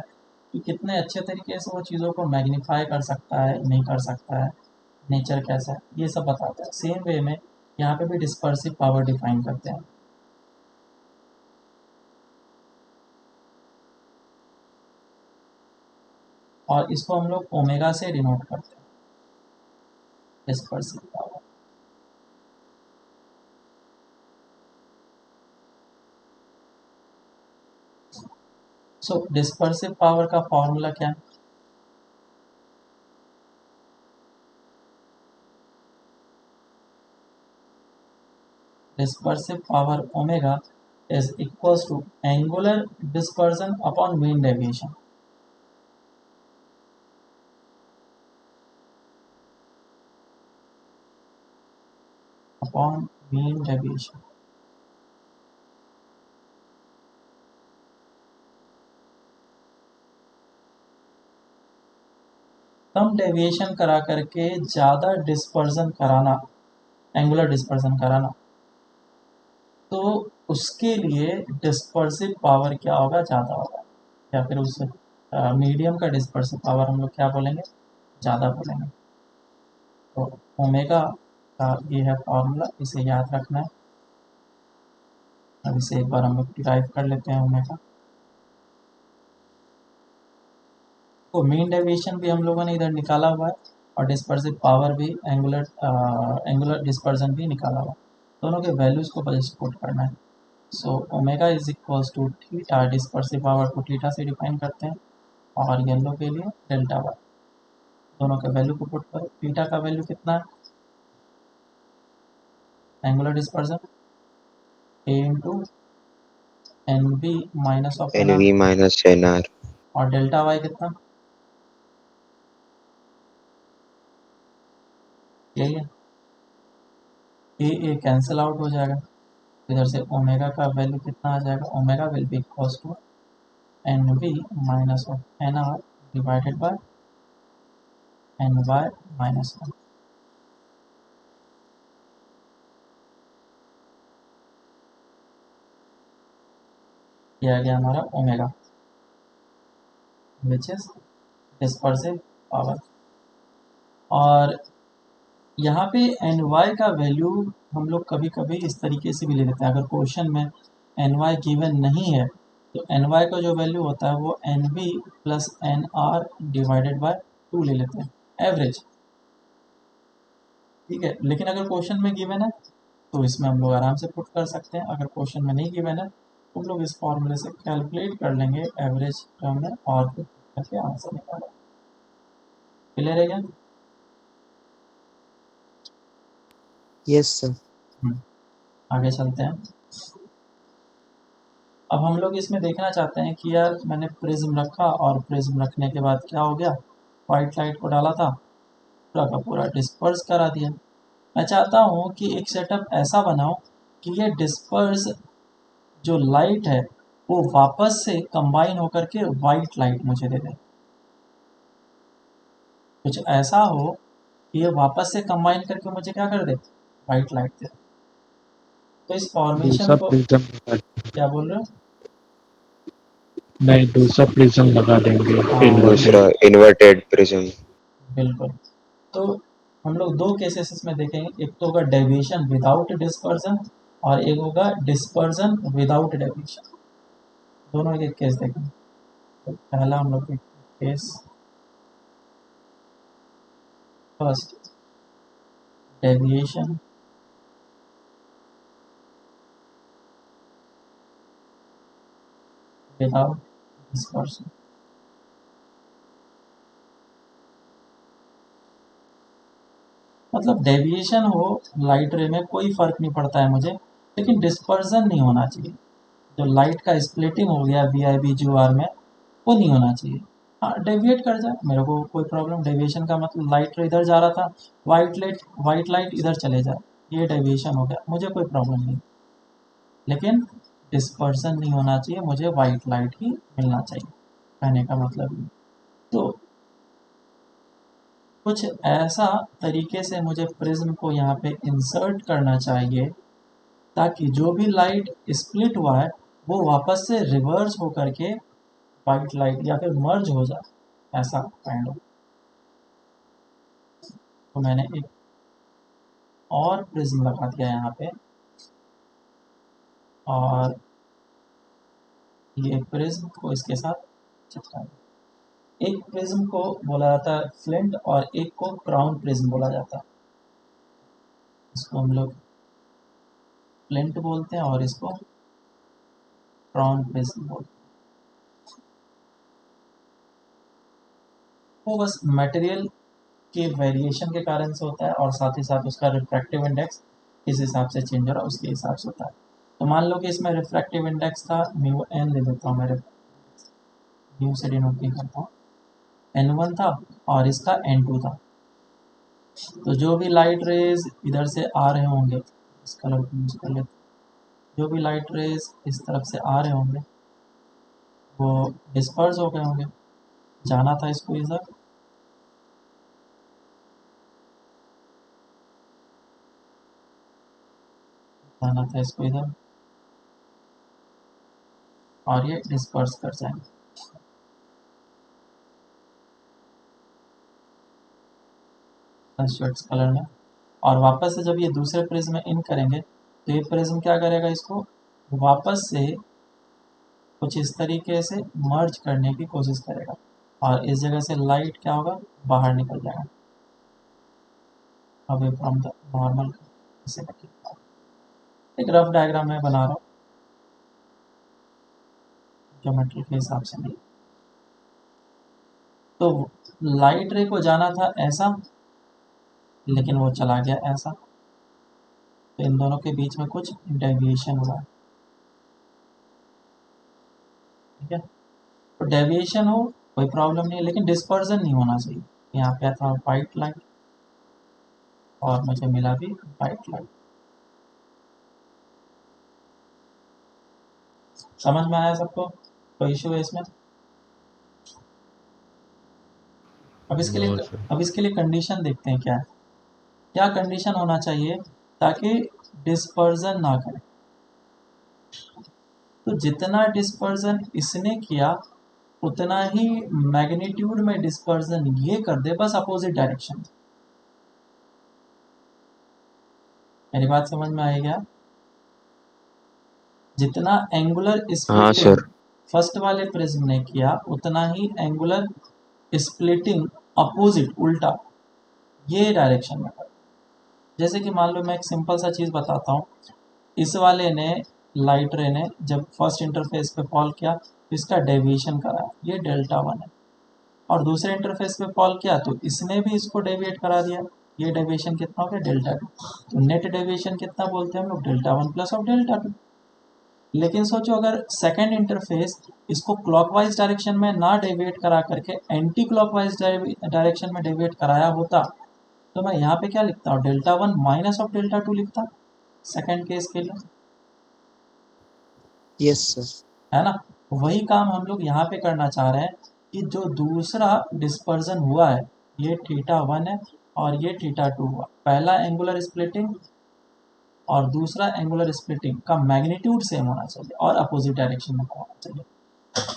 कि कितने अच्छे तरीके से वो चीज़ों को मैग्नीफाई कर सकता है, नहीं कर सकता है, नेचर कैसा है, ये सब बताता है। सेम वे में यहाँ पे भी डिस्पर्सिव पावर डिफाइन करते हैं। और इसको हम लोग ओमेगा से डिनोट करते हैं, डिस्पर्सिव पावर। सो डिस्पर्सिव पावर का फॉर्मूला क्या है, dispersive power omega is equals to angular dispersion upon mean deviation. Upon mean deviation. Come deviation करा करके ज़्यादा डिस्पर्सन कराना, एंगुलर डिस्पर्सन कराना, तो उसके लिए डिस्पर्सिव पावर क्या होगा, ज़्यादा होगा। या फिर उस मीडियम का डिस्पर्सिव पावर हम लोग क्या बोलेंगे, ज़्यादा बोलेंगे। तो ओमेगा का ये है फॉर्मूला, इसे याद रखना है। अब इसे एक बार हम लोग डिराइव कर लेते हैं ओमेगा। तो मीन डेविएशन भी हम लोगों ने इधर निकाला हुआ है और डिस्पर्सिव पावर भी, एंगुलर डिस्पर्जन भी निकाला हुआ है। दोनों के वैल्यूज़ को बस पुट करना है। So omega is equals to theta, dispersive power को थीटा से डिफाइन करते हैं, और येलो के लिए डेल्टा वाई। दोनों के वैल्यू को पुट करो। थीटा का वैल्यू कितना है, angular dispersion a into n b minus of n r, NV minus NR. और डेल्टा वाई कितना, यही है। ए कैंसिल आउट हो जाएगा, इधर से ओमेगा का वैल्यू कितना आ जाएगा, omega will be equals to n b minus of n r divided by n Y minus one. ये आ गया हमारा omega, which is dispersive power. और यहाँ पे एन वाई का वैल्यू हम लोग कभी कभी इस तरीके से भी ले लेते हैं। अगर क्वेश्चन में एन वाई गिवन नहीं है तो एन वाई का जो वैल्यू होता है वो n b plus n r divided by 2 ले लेते हैं, एवरेज। ठीक है, लेकिन अगर क्वेश्चन में गिवन है तो इसमें हम लोग आराम से पुट कर सकते हैं। अगर क्वेश्चन में नहीं गिवन है तो हम लोग इस फॉर्मूले से कैलकुलेट कर लेंगे एवरेज टर्म में और पुट करके आंसर निकालेंगे। क्लियर है क्या? Yes, sir. आगे चलते हैं। अब हम लोग इसमें देखना चाहते हैं कि यार मैंने प्रिज्म रखा और प्रिज्म रखने के बाद क्या हो गया, वाइट लाइट को डाला था, पूरा का पूरा डिस्पर्स करा दिया। मैं चाहता हूँ कि एक सेटअप ऐसा बनाओ कि ये डिस्पर्स जो लाइट है वो वापस से कंबाइन होकर के वाइट लाइट मुझे दे दे। कुछ ऐसा हो कि ये वापस से कंबाइन करके मुझे क्या कर दे, वाइट लाइट दे। तो इस फॉर्मेशन दूसरा को प्रिज्म लगा, क्या बोल रहे हो? नहीं दूसरा प्रिज्म लगा देंगे हाँ, दूसरा इन्वर्टेड। inverted prism. बिल्कुल। तो हम लोग दो केसेस इसमें देखेंगे, एक तो होगा डेविएशन विदाउट डिस्पर्जन और एक होगा डिस्पर्जन विदाउट डेविएशन। दोनों एक केस देखेंगे। तो पहला हम लोग case first, deviation without dispersion. मतलब डेविएशन हो लाइट रे में कोई फर्क नहीं पड़ता है मुझे, लेकिन डिस्पर्जन नहीं होना चाहिए। जो लाइट का स्प्लिटिंग हो गया V I B G R में, वो नहीं होना चाहिए। हाँ, डेविएट कर जाए मेरे को कोई प्रॉब्लम। डेविएशन का मतलब लाइट इधर जा रहा था, वाइट लाइट इधर चले जाए, ये डेविएशन हो गया, मुझे कोई प्रॉब्लम नहीं। लेकिन डिस्पर्सन नहीं होना चाहिए, मुझे वाइट लाइट ही मिलना चाहिए, कहने का मतलब ये। तो कुछ ऐसा तरीके से मुझे प्रिज्म को यहाँ पे इंसर्ट करना चाहिए ताकि जो भी लाइट स्प्लिट हुआ है वो वापस से रिवर्स होकर के वाइट लाइट या फिर मर्ज हो जाए, ऐसा काइंड ऑफ। तो मैंने एक और प्रिज्म लगा दिया यहाँ पे, और ये प्रिज्म को इसके साथ चिपका दिया। एक प्रिज्म को बोला जाता है फ्लिंट और एक को क्राउन प्रिज्म बोला जाता है। इसको हम लोग फ्लिंट बोलते हैं और इसको क्राउन प्रिज्म बोलते हैं। वो बस मटेरियल के वेरिएशन के कारण से होता है और साथ ही साथ उसका रिफ्रैक्टिव इंडेक्स किस हिसाब से चेंज हो रहा है उसके हिसाब से होता है। तो मान लो कि इसमें रिफ्रैक्टिव इंडेक्स था म्यू एन, ले लेता हूँ मैं, म्यू से डिनोट नहीं करता हूँ, n1 था और इसका n2 था। तो जो भी लाइट रेज इधर से आ रहे होंगे, इस कलर को यूज कर लेते, जो भी लाइट रेज इस तरफ से आ रहे होंगे वो डिस्पर्स हो गए होंगे, जाना था इसको इधर, जाना था इसको इधर, और ये डिस्पर्स कर जाएंगे। कंस्ट्रक्ट्स कलर में, और वापस से जब ये दूसरे प्रिज्म में इन करेंगे तो ये प्रिज्म क्या करेगा, इसको वापस से कुछ इस तरीके से मर्ज करने की कोशिश करेगा, और इस जगह से लाइट क्या होगा, बाहर निकल जाएगा अवे फ्रॉम द नॉर्मल। एक रफ डायग्राम मैं बना रहा हूँ ज्योमेट्री के हिसाब से नहीं। तो लाइट रे को जाना था ऐसा, लेकिन वो चला गया ऐसा, तो इन दोनों के बीच में कुछ डेविएशन हुआ है, ठीक है। तो डेविएशन हो कोई प्रॉब्लम नहीं है, लेकिन डिस्पर्जन नहीं होना चाहिए। यहाँ पे था वाइट लाइट और मुझे मिला भी वाइट लाइट। समझ में आया सबको, कोई इशू है इसमें? अब इसके नो लिए सर। अब इसके लिए कंडीशन देखते हैं क्या है। क्या कंडीशन होना चाहिए ताकि डिस्पर्जन ना करे। तो जितना डिस्पर्जन इसने किया उतना ही मैग्नीट्यूड में डिस्पर्जन ये कर दे, बस अपोजिट डायरेक्शन। मेरी बात समझ में आई क्या? जितना एंगुलर हाँ स्प्लिटिंग सर। फर्स्ट वाले प्रिज्म ने किया उतना ही एंगुलर स्प्लिटिंग अपोजिट उल्टा ये डायरेक्शन में कर। जैसे कि मान लो मैं एक सिंपल सा चीज़ बताता हूँ। इस वाले ने लाइट रे ने जब फर्स्ट इंटरफेस पे फॉल किया तो इसका डेविएशन करा, ये डेल्टा 1 है, और दूसरे इंटरफेस पे फॉल किया तो इसने भी इसको डेविएट करा दिया, ये डेविएशन कितना हो गया, डेल्टा 2। तो नेट डेविएशन कितना बोलते हैं हम लोग, डेल्टा 1 प्लस ऑफ डेल्टा 2। लेकिन सोचो अगर सेकेंड इंटरफेस इसको क्लॉकवाइज डायरेक्शन में ना डेविएट करा करके एंटी क्लॉकवाइज डायरेक्शन में डेविएट कराया होता, तो मैं यहाँ पे क्या लिखता हूँ, डेल्टा 1 माइनस ऑफ डेल्टा 2 लिखता सेकेंड केस के लिए, Yes, sir. है ना। वही काम हम लोग यहाँ पे करना चाह रहे हैं कि जो दूसरा डिस्पर्जन हुआ है ये थीटा 1 है और ये थीटा 2 हुआ। पहला एंगुलर स्प्लिटिंग और दूसरा एंगुलर स्प्लिटिंग का मैग्नीट्यूड सेम होना चाहिए और अपोजिट डायरेक्शन में होना चाहिए।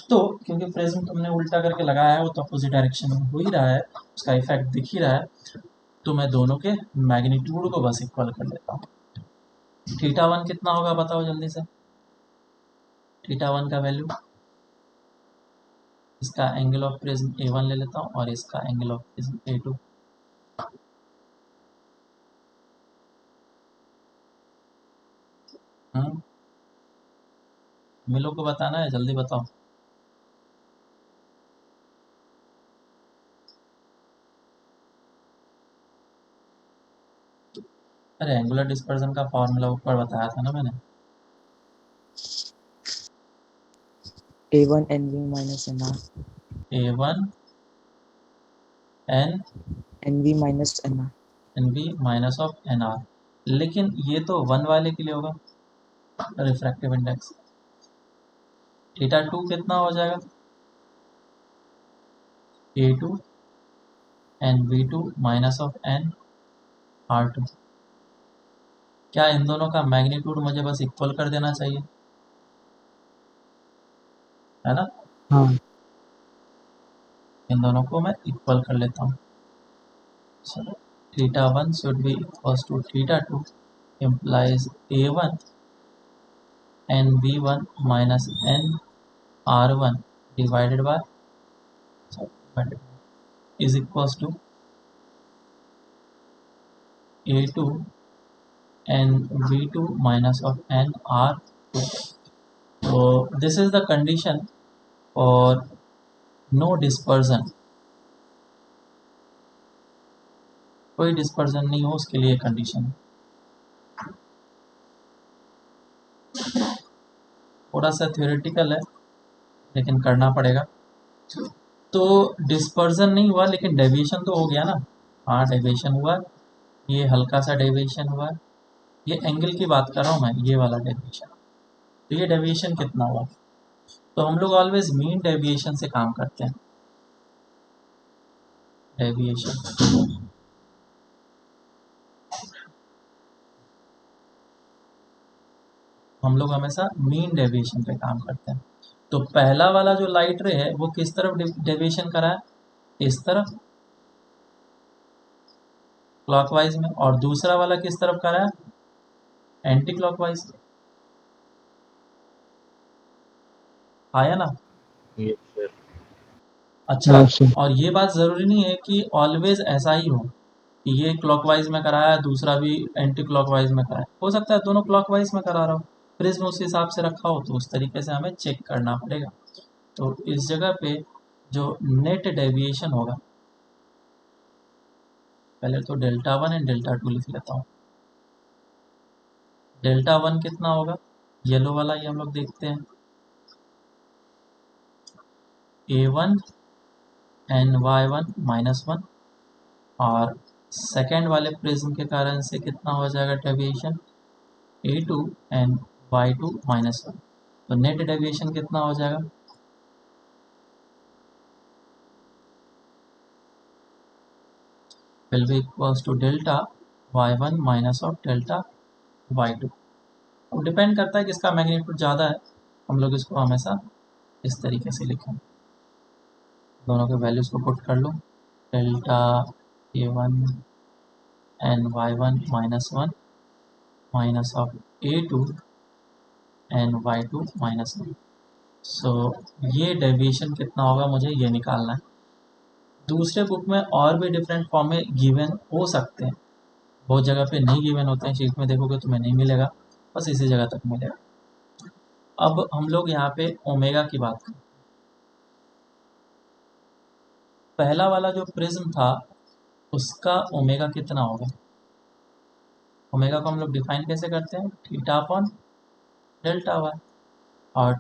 तो क्योंकि प्रिज्म तुमने उल्टा करके लगाया है वो तो अपोजिट डायरेक्शन में हो ही रहा है, उसका इफेक्ट दिख ही रहा है, तो मैं दोनों के मैग्नीट्यूड को बस इक्वल कर लेता हूँ। थीटा 1 कितना होगा बताओ जल्दी से, थीटा 1 का वैल्यू, इसका एंगल ऑफ प्रिज्म A1 ले लेता हूँ और इसका एंगल ऑफ प्रिज्म A2। मिलो को बताना है, जल्दी बताओ। अरे एंगुलर डिस्पर्जन का फॉर्मूला ऊपर बताया था ना मैंने। A1 NV minus NR. A1 N NV minus NR. NV minus of NR, लेकिन ये तो 1 वाले के लिए होगा रिफ्रैक्टिव इंडेक्स। थीटा 2 कितना हो जाएगा, A2 NV2 minus of NR2। क्या इन दोनों का मैग्नीट्यूड मुझे बस इक्वल कर देना चाहिए, है ना। हाँ इन दोनों को मैं इक्वल कर लेता हूँ। चलो theta 1 should be equals to theta 2 implies A1 NV1 minus NR1 divided by is equals to A2 NV2 minus of NR2. So this is the condition for no dispersion, कोई डिस्पर्जन नहीं हो उसके लिए condition. थोड़ा सा theoretical है लेकिन करना पड़ेगा। तो डिस्पर्जन नहीं हुआ लेकिन डेविएशन तो हो गया ना। हाँ डेविएशन हुआ, ये हल्का सा डेविएशन हुआ, ये एंगल की बात कर रहा हूँ मैं, ये वाला डेविएशन। तो ये डेविएशन कितना हुआ, तो हम लोग ऑलवेज मीन डेविएशन से काम करते हैं। डेविएशन हम लोग हमेशा मीन डेविएशन पे काम करते हैं। तो पहला वाला जो लाइट रे है वो किस तरफ डेविएशन करा है, इस तरफ, क्लॉकवाइज में, और दूसरा वाला किस तरफ कर रहा है, एंटी क्लॉकवाइज। आया ना। Yes, sir. अच्छा, हाँ सर। और ये बात ज़रूरी नहीं है कि ऑलवेज ऐसा ही हो कि ये क्लॉकवाइज में कराया दूसरा भी एंटी क्लॉकवाइज में कराया, हो सकता है दोनों क्लॉकवाइज में करा रहा हो, प्रिज्म उस हिसाब से रखा हो, तो उस तरीके से हमें चेक करना पड़ेगा। तो इस जगह पे जो नेट डेविएशन होगा, पहले तो delta one and delta two लिख लेता हूँ। डेल्टा वन कितना होगा, येलो वाला ये हम लोग देखते हैं, A1 एन Y1 -1, और सेकेंड वाले प्रिज्म के कारण से कितना हो जाएगा डेविएशन, A2 एन Y2 -1। तो नेट डेविएशन कितना हो जाएगा, will be equals to delta Y1 minus of delta Y2। अब डिपेंड करता है किसका मैग्नीट्यूड ज़्यादा है, हम लोग इसको हमेशा इस तरीके से लिखें, दोनों के वैल्यूज़ को पुट कर लो, delta A1 N Y1 -1 minus of A2 N Y2 -1। So ये डेविएशन कितना होगा मुझे ये निकालना है। दूसरे बुक में और भी डिफरेंट फॉर्म में गिवन हो सकते हैं, बहुत जगह पे नहीं गिवन होते हैं, शीट में देखोगे तुम्हें नहीं मिलेगा, बस इसी जगह तक मिलेगा। अब हम लोग यहाँ पे ओमेगा की बात करें। पहला वाला जो प्रिज्म था उसका ओमेगा कितना होगा, ओमेगा को हम लोग डिफाइन कैसे करते हैं, थीटा अपॉन डेल्टा वाई, और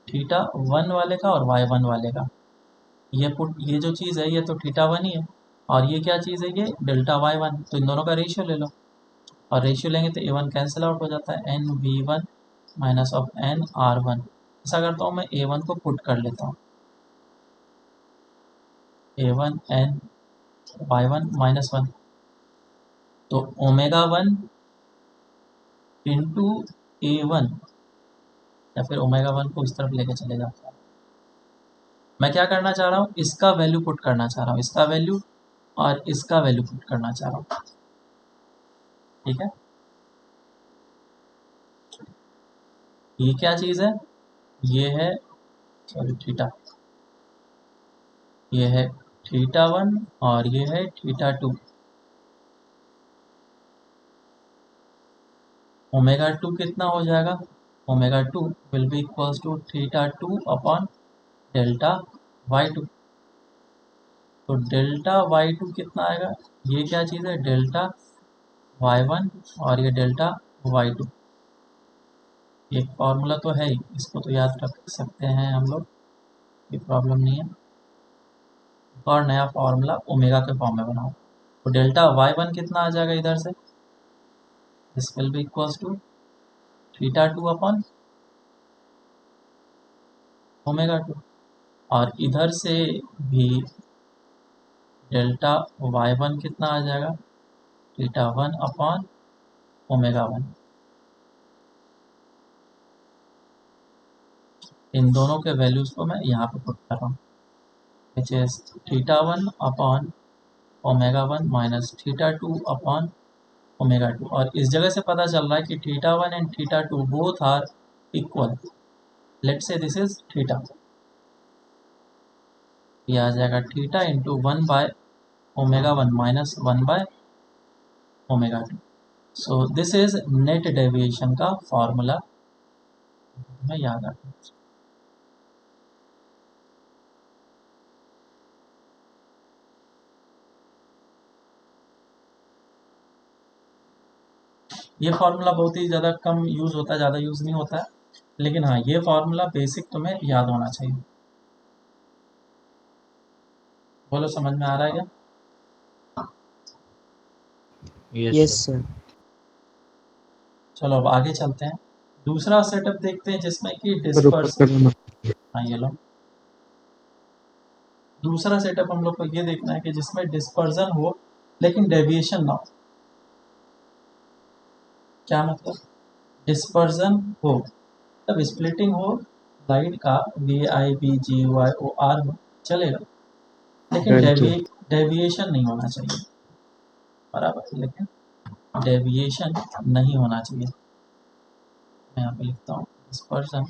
थीटा वन वाले का और वाई वन वाले का, ये जो चीज़ है ये तो थीटा वन ही है, और ये क्या चीज़ है, ये डेल्टा वाई वन, तो इन दोनों का रेशियो ले लो, और रेशियो लेंगे तो A1 कैंसिल आउट हो जाता है, N V1 minus of N R1। ऐसा करता हूँ मैं A1 को पुट कर लेता हूँ, A1 एन Y1 -1, तो ओमेगा 1 इंटू A1, या फिर ओमेगा 1 को इस तरफ लेके चले जाता हूँ। मैं क्या करना चाह रहा हूँ, इसका वैल्यू पुट करना चाह रहा हूँ, इसका वैल्यू और इसका वैल्यू पुट करना चाह रहा हूँ, ठीक है। ये क्या चीज़ है, ये है सॉरी थीटा, ये है थीटा वन और ये है थीटा टू। ओमेगा टू कितना हो जाएगा, omega two will be equals to theta two upon delta y two. तो डेल्टा वाई टू कितना आएगा, ये क्या चीज़ है, डेल्टा वाई वन और ये डेल्टा वाई टू। एक फॉर्मूला तो है ही, इसको तो याद रख सकते हैं हम लोग, ये प्रॉब्लम नहीं है। और नया फॉर्मूला ओमेगा के फॉर्म में बनाओ, तो डेल्टा वाई वन कितना आ जाएगा इधर से, this will be equals to theta two upon omega two, और इधर से भी डेल्टा वाई वन कितना आ जाएगा, theta one upon omega one. इन दोनों के वैल्यूज़ को मैं यहाँ पे पुट कर रहा हूँ, which is theta one upon omega one minus theta two upon omega two. और इस जगह से पता चल रहा है कि theta one and theta two both are equal, let's say this is theta, ये आ जाएगा theta into one by omega one minus one by omega two. So this is net deviation का फॉर्मूला, मैं याद रखूँ। ये फार्मूला बहुत ही ज़्यादा कम यूज़ होता है, ज़्यादा यूज़ नहीं होता है, लेकिन हाँ ये फार्मूला बेसिक तुम्हें याद होना चाहिए। बोलो समझ में आ रहा है क्या, Yes, Yes, sir. sir. चलो अब आगे चलते हैं। दूसरा सेटअप देखते हैं जिसमें कि सर ऊपर डिस्पर्सन, करो ना। हाँ ये लो, दूसरा सेटअप हम लोग को ये देखना है कि जिसमें डिस्पर्सन हो लेकिन डेविएशन ना हो। क्या मतलब, डिस्पर्सन हो तब स्प्लिटिंग हो लाइट का VIBGYOR हो चलेगा, लेकिन Well, sir. डेविएशन नहीं होना चाहिए। बराबर, लेकिन डेविएशन नहीं होना चाहिए। मैं यहाँ पे लिखता हूँ डिस्पर्जन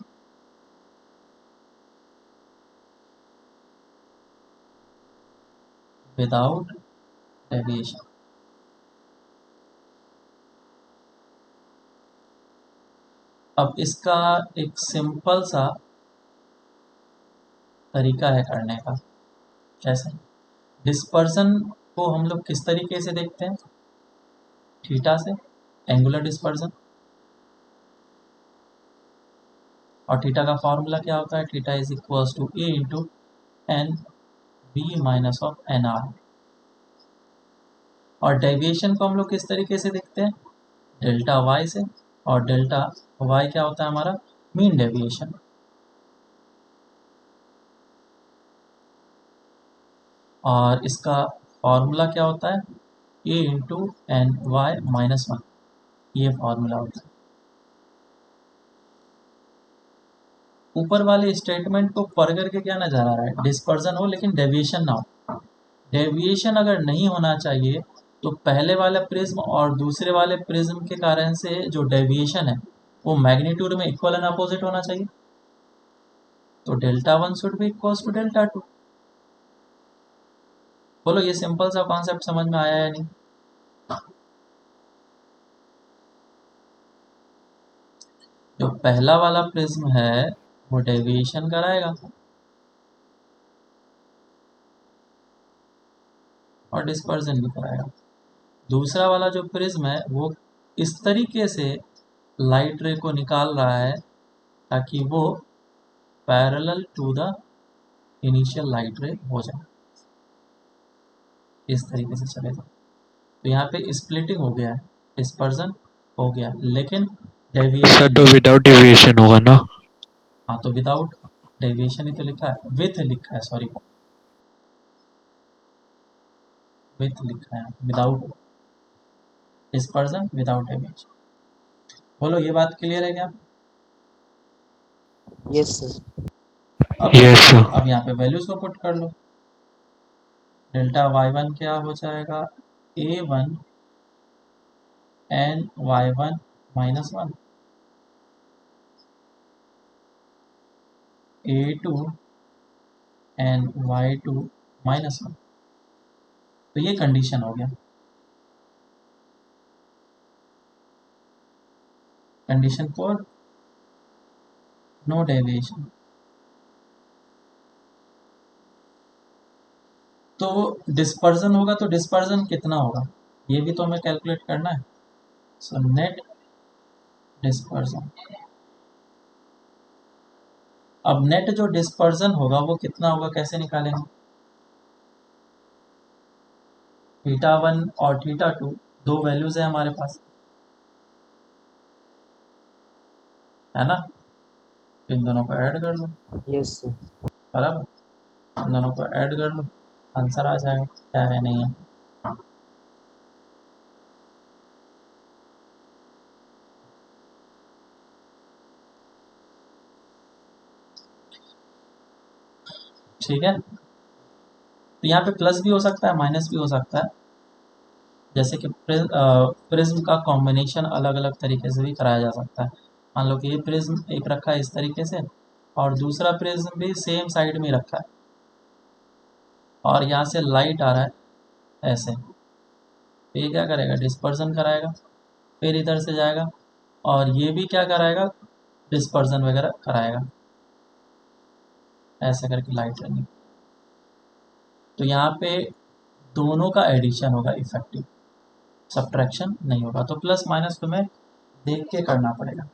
विदाउट डेविएशन। अब इसका एक सिंपल सा तरीका है करने का। कैसे? डिस्पर्जन को हम लोग किस तरीके से देखते हैं? थीटा से, एंगुलर डिस्पर्जन। और थीटा का फॉर्मूला क्या होता है? Theta is equals to a into n b minus of n r. और डेविएशन को हम लोग किस तरीके से देखते हैं? डेल्टा वाई से। और डेल्टा वाई क्या होता है हमारा? Mean deviation. और इसका फॉर्मूला क्या होता है? A into N Y minus one, ये फॉर्मूला होता है। ऊपर वाले स्टेटमेंट को पढ़ करके क्या नजर आ रहा है? डिस्पर्जन हो लेकिन डेविएशन ना हो। डेविएशन अगर नहीं होना चाहिए तो पहले वाले प्रिज्म और दूसरे वाले प्रिज्म के कारण से जो डेविएशन है वो मैग्नीट्यूड में इक्वल एंड अपोजिट होना चाहिए। तो delta one should be equals to delta two. बोलो ये सिंपल सा कॉन्सेप्ट समझ में आया या नहीं? जो पहला वाला प्रिज्म है वो डेविएशन कराएगा और डिस्पर्जन भी कराएगा। दूसरा वाला जो प्रिज्म है वो इस तरीके से लाइट रे को निकाल रहा है ताकि वो parallel to the initial light ray हो जाए, इस तरीके से चलेगा। तो यहाँ पे स्प्लिटिंग हो गया है, डिस्पर्जन हो गया, लेकिन सर डेविएशन तो विदाउट डेविएशन होगा ना? हाँ, तो विदाउट डेविएशन ही तो लिखा है, विथ लिखा है, सॉरी विथ लिखा है, विदाउट डिस्पर्जन विदाउट डेविएशन। बोलो ये बात क्लियर है क्या? Yes, sir. Yes sir. अब यहाँ पे वैल्यूज को पुट कर लो। डेल्टा वाई वन क्या हो जाएगा? A one N Y one minus one, A two N Y two minus one. तो ये कंडीशन हो गया। Condition 4, no deviation. तो डिस्पर्जन होगा तो डिस्पर्जन कितना होगा ये भी तो हमें कैलकुलेट करना है। So net dispersion. अब नेट जो डिस्पर्जन होगा वो कितना होगा, कैसे निकालेंगे? थीटा वन और थीटा टू दो वैल्यूज है हमारे पास, है ना? इन दोनों को ऐड कर लो, Yes, sir. बराबर। इन दोनों को ऐड कर लो, आंसर आ जाएगा क्या है नहीं है। ठीक है, तो यहाँ पे प्लस भी हो सकता है माइनस भी हो सकता है। जैसे कि प्रिज्म का कॉम्बिनेशन अलग अलग तरीके से भी कराया जा सकता है। मान लो कि ये प्रिज्म एक रखा है इस तरीके से और दूसरा प्रिज्म भी सेम साइड में रखा है और यहाँ से लाइट आ रहा है ऐसे, तो ये क्या करेगा? डिस्पर्जन कराएगा। फिर इधर से जाएगा और ये भी क्या कराएगा? डिस्पर्जन वगैरह कराएगा, ऐसे करके लाइट रनिंग। तो यहाँ पे दोनों का एडिशन होगा इफेक्टिव, सब्ट्रैक्शन नहीं होगा। तो प्लस माइनस तुम्हें देख के करना पड़ेगा।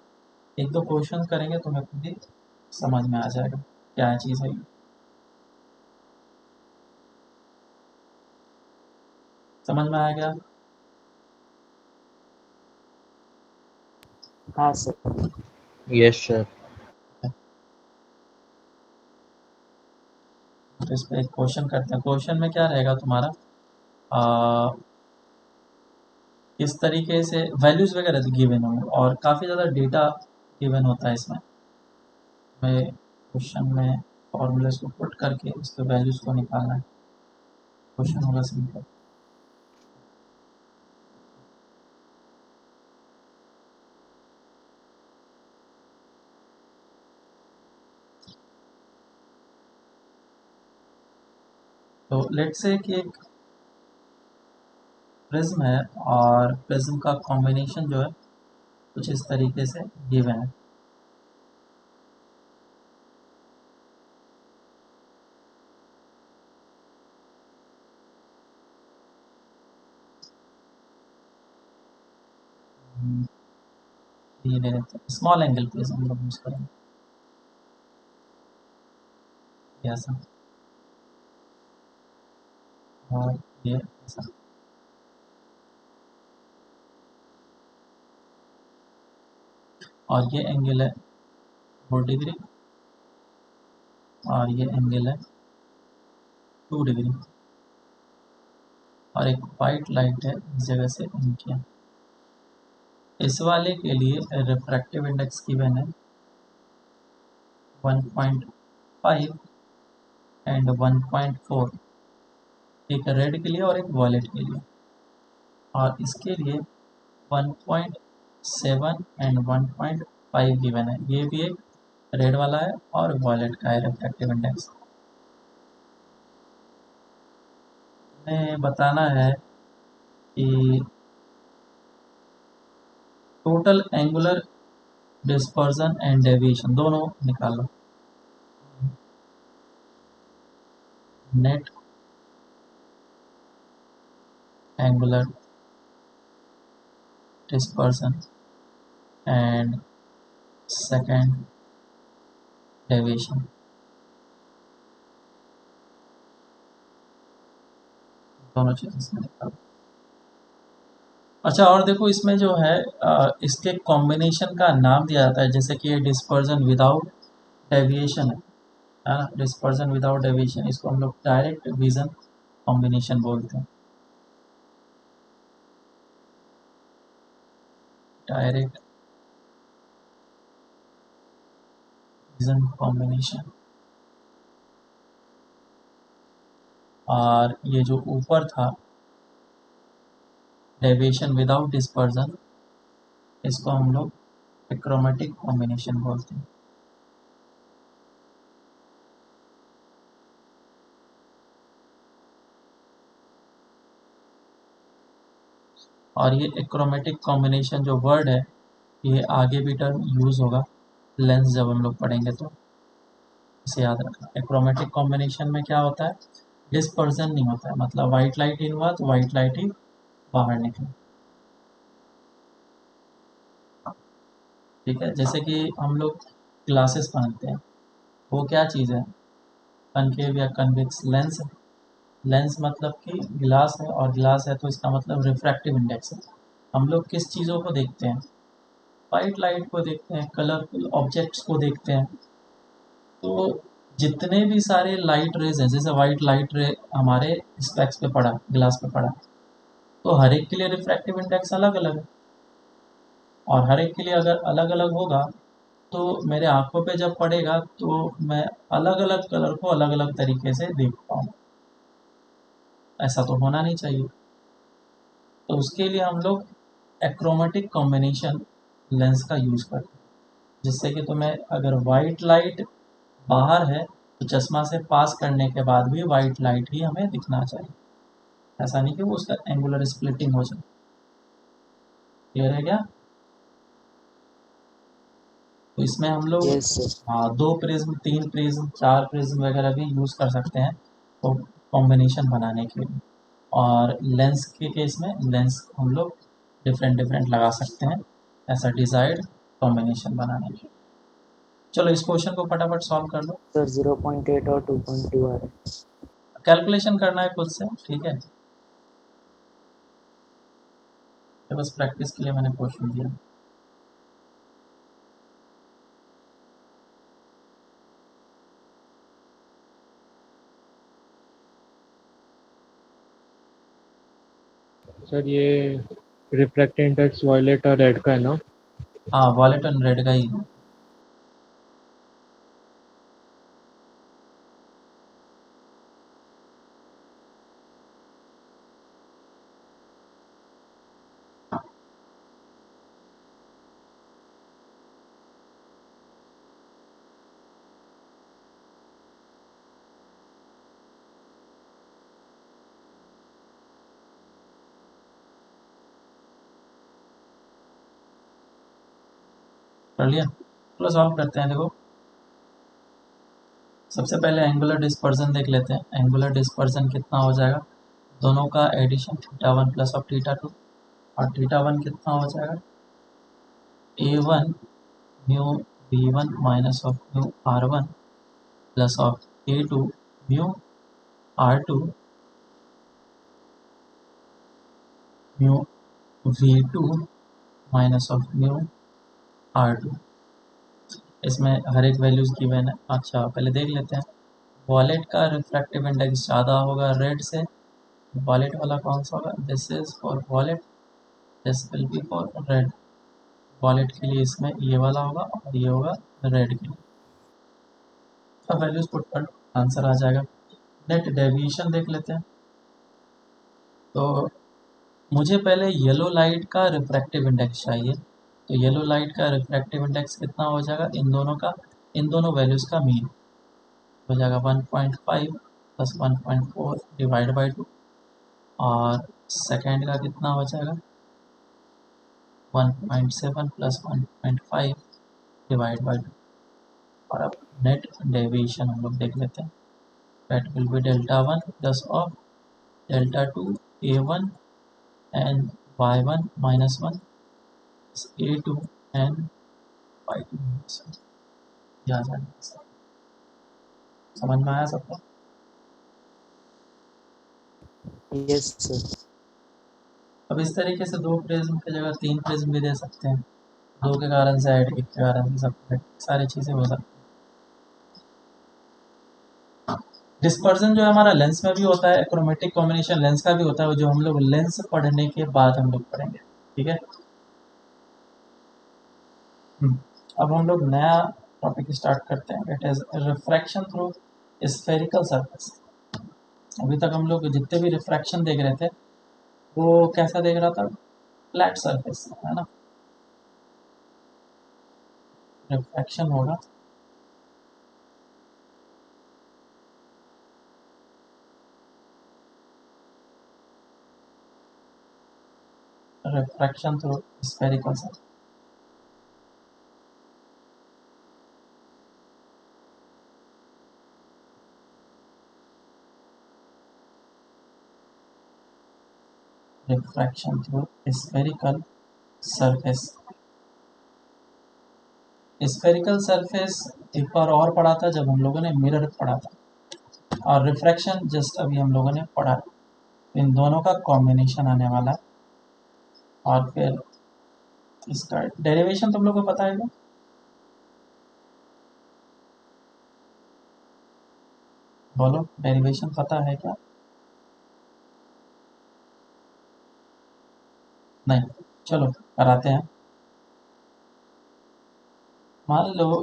एक दो क्वेश्चन करेंगे तुम्हें खुद ही समझ में आ जाएगा क्या चीज़ है ये। समझ में आ गया? हाँ, sir. Yes sir. तो इस पर एक क्वेश्चन करते हैं। क्वेश्चन में क्या रहेगा तुम्हारा? इस तरीके से वैल्यूज वगैरह गिवन होंगे और काफ़ी ज़्यादा डेटा गिवन होता है इसमें। मैं क्वेश्चन में फॉर्मूलेस को पुट करके उसके वैल्यूज को निकालना है। क्वेश्चन होगा सिंपल। तो लेट्स से कि एक प्रिज्म है और प्रिज्म का कॉम्बिनेशन जो है कुछ इस तरीके से गिवन है। ये ले लेते हैं स्मॉल एंगल प्रिज्म हम लोग यूज करेंगे ऐसा, और ये ऐसा। और ये एंगल है 4 डिग्री और ये एंगल है 2 डिग्री और एक वाइट लाइट है इस जगह से इन किया। इस वाले के लिए रिफ्रैक्टिव इंडेक्स गिवन है 1.5 एंड 1.4, एक रेड के लिए और एक वॉयलेट के लिए, और इसके लिए 1.7 एंड 1.5 गिवन है। ये भी एक रेड वाला है और वॉयलेट का है रिफ्रैक्टिव इंडेक्स। हमें बताना है कि total angular dispersion and deviation दोनों निकालो। Net angular dispersion and second deviation, दोनों चीज़ इसमें निकालो। अच्छा, और देखो इसमें जो है इसके कॉम्बिनेशन का नाम दिया जाता है, जैसे कि ये डिस्पर्जन विदाउट डेविएशन है ना, डिस्पर्जन विदाउट डेविएशन, इसको हम लोग डायरेक्ट विजन कॉम्बिनेशन बोलते हैं। Direct vision combination. और ये जो ऊपर था डेविएशन विदाउट डिस्पर्जन, इसको हम लोग एक्रोमेटिक कॉम्बिनेशन बोलते हैं। और ये एक्रोमेटिक कॉम्बिनेशन जो वर्ड है, ये आगे भी टर्म यूज़ होगा लेंस जब हम लोग पढ़ेंगे, तो इसे याद रखना। एक्रोमेटिक कॉम्बिनेशन में क्या होता है, डिस्पर्जन नहीं होता है, मतलब वाइट लाइट इन हुआ तो वाइट लाइट ही बाहर निकले। ठीक है, जैसे कि हम लोग ग्लासेस पहनते हैं, वो क्या चीज़ है, कनकेव या कन्वेक्स लेंस है। लेंस मतलब कि गिलास है, और गिलास है तो इसका मतलब रिफ्रैक्टिव इंडेक्स है। हम लोग किस चीज़ों को देखते हैं, वाइट लाइट को देखते हैं, कलरफुल ऑब्जेक्ट्स को देखते हैं। तो जितने भी सारे लाइट रेज हैं, जैसे वाइट लाइट रे हमारे स्पेक्स पे पड़ा, गिलास पे पड़ा, तो हर एक के लिए रिफ्रैक्टिव इंडेक्स अलग अलग है, और हर एक के लिए अगर अलग अलग होगा तो मेरे आंखों पे जब पड़ेगा तो मैं अलग अलग कलर को अलग अलग तरीके से देख पाऊँ। ऐसा तो होना नहीं चाहिए। तो उसके लिए हम लोग एक्रोमेटिक कॉम्बिनेशन लेंस का यूज़ करते हैं, जिससे कि तुम्हें अगर वाइट लाइट बाहर है तो चश्मा से पास करने के बाद भी वाइट लाइट ही हमें दिखना चाहिए। ऐसा नहीं कि वो उसका एंगुलर स्प्लिटिंग हो जाए। क्लियर है क्या? तो इसमें हम लोग Yes, sir. 2 prism, 3 prism, 4 prism वगैरह भी यूज़ कर सकते हैं तो कॉम्बिनेशन बनाने के लिए। और लेंस के केस में लेंस हम लोग डिफरेंट डिफरेंट लगा सकते हैं ऐसा डिज़ायर्ड कॉम्बिनेशन बनाने के लिए। चलो इस क्वेश्चन को फटाफट सॉल्व कर लो। Sir, 0.8 और 2.2 आ रहा है। कैलकुलेशन करना है खुद से, ठीक है, तो बस प्रैक्टिस के लिए मैंने क्वेश्चन दिया। सर ये रिफ्रैक्टिव इंडेक्स वायलेट और रेड का है ना? हाँ, वॉलेट एंड रेड का ही है। कर लिया, चलो सॉल्व करते हैं। देखो सबसे पहले एंगुलर डिस्पर्जन देख लेते हैं। एंगुलर डिस्पर्जन कितना हो जाएगा, दोनों का एडिशन θ1 प्लस ऑफ θ2, और θ1 कितना हो जाएगा, a1 mu b1 minus of mu r1 plus of a2 mu r2 mu v2 minus of mu r2। इसमें हर एक वैल्यूज गिवन है। अच्छा पहले देख लेते हैं, वॉलेट का रिफ्रैक्टिव इंडेक्स ज़्यादा होगा रेड से, वॉलेट वाला कौन सा होगा, this is for wallet, this will B for red. Wallet के लिए इसमें ये वाला होगा और ये होगा रेड के लिए। अब वैल्यूज पुट कर आंसर आ जाएगा। नेट डेविएशन देख लेते हैं। तो मुझे पहले येलो लाइट का रिफ्रैक्टिव इंडेक्स चाहिए, तो येलो लाइट का रिफ्रैक्टिव इंडेक्स कितना हो जाएगा, इन दोनों का, इन दोनों वैल्यूज़ का मीन हो जाएगा 1.5 प्लस 1.4 डिवाइड बाई 2, और सेकेंड का कितना हो जाएगा 1.7 प्लस 1.5 डिवाइड बाई 2। और अब नेट डेविएशन हम लोग देख लेते हैं। That will be Δ1 plus of Δ2 a1 and y1 minus 1 is a2 and y2 minus 1। ये आ जाएगा। समझ में आया सबको? Yes, sir. अब इस तरीके से दो प्रिज्म की जगह तीन प्रिज्म भी दे सकते हैं, दो के कारण से ऐड, एक के कारण से सब, सारी चीज़ें हो सकती हैं। डिस्पर्जन जो है हमारा लेंस में भी होता है, क्रोमेटिक कॉम्बिनेशन लेंस का भी होता है, जो हम लोग लेंस पढ़ने के बाद हम लोग पढ़ेंगे, ठीक है। अब हम लोग नया टॉपिक स्टार्ट करते हैं, it is refraction through spherical surface. अभी तक हम लोग जितने भी रिफ्रैक्शन देख रहे थे वो कैसा देख रहा था, फ्लैट सरफेस, है ना। रिफ्रैक्शन होगा refraction through spherical surface. Refraction through spherical surface. Spherical surface एक बार और पढ़ा था जब हम लोगों ने मिरर पढ़ा था, और रिफ्रैक्शन जस्ट अभी हम लोगों ने पढ़ा। इन दोनों का कॉम्बिनेशन आने वाला है, और फिर इसका डेरिवेशन तुम लोग को पता है क्या? बोलो, डेरिवेशन पता है क्या? नहीं, चलो कराते हैं। मान लो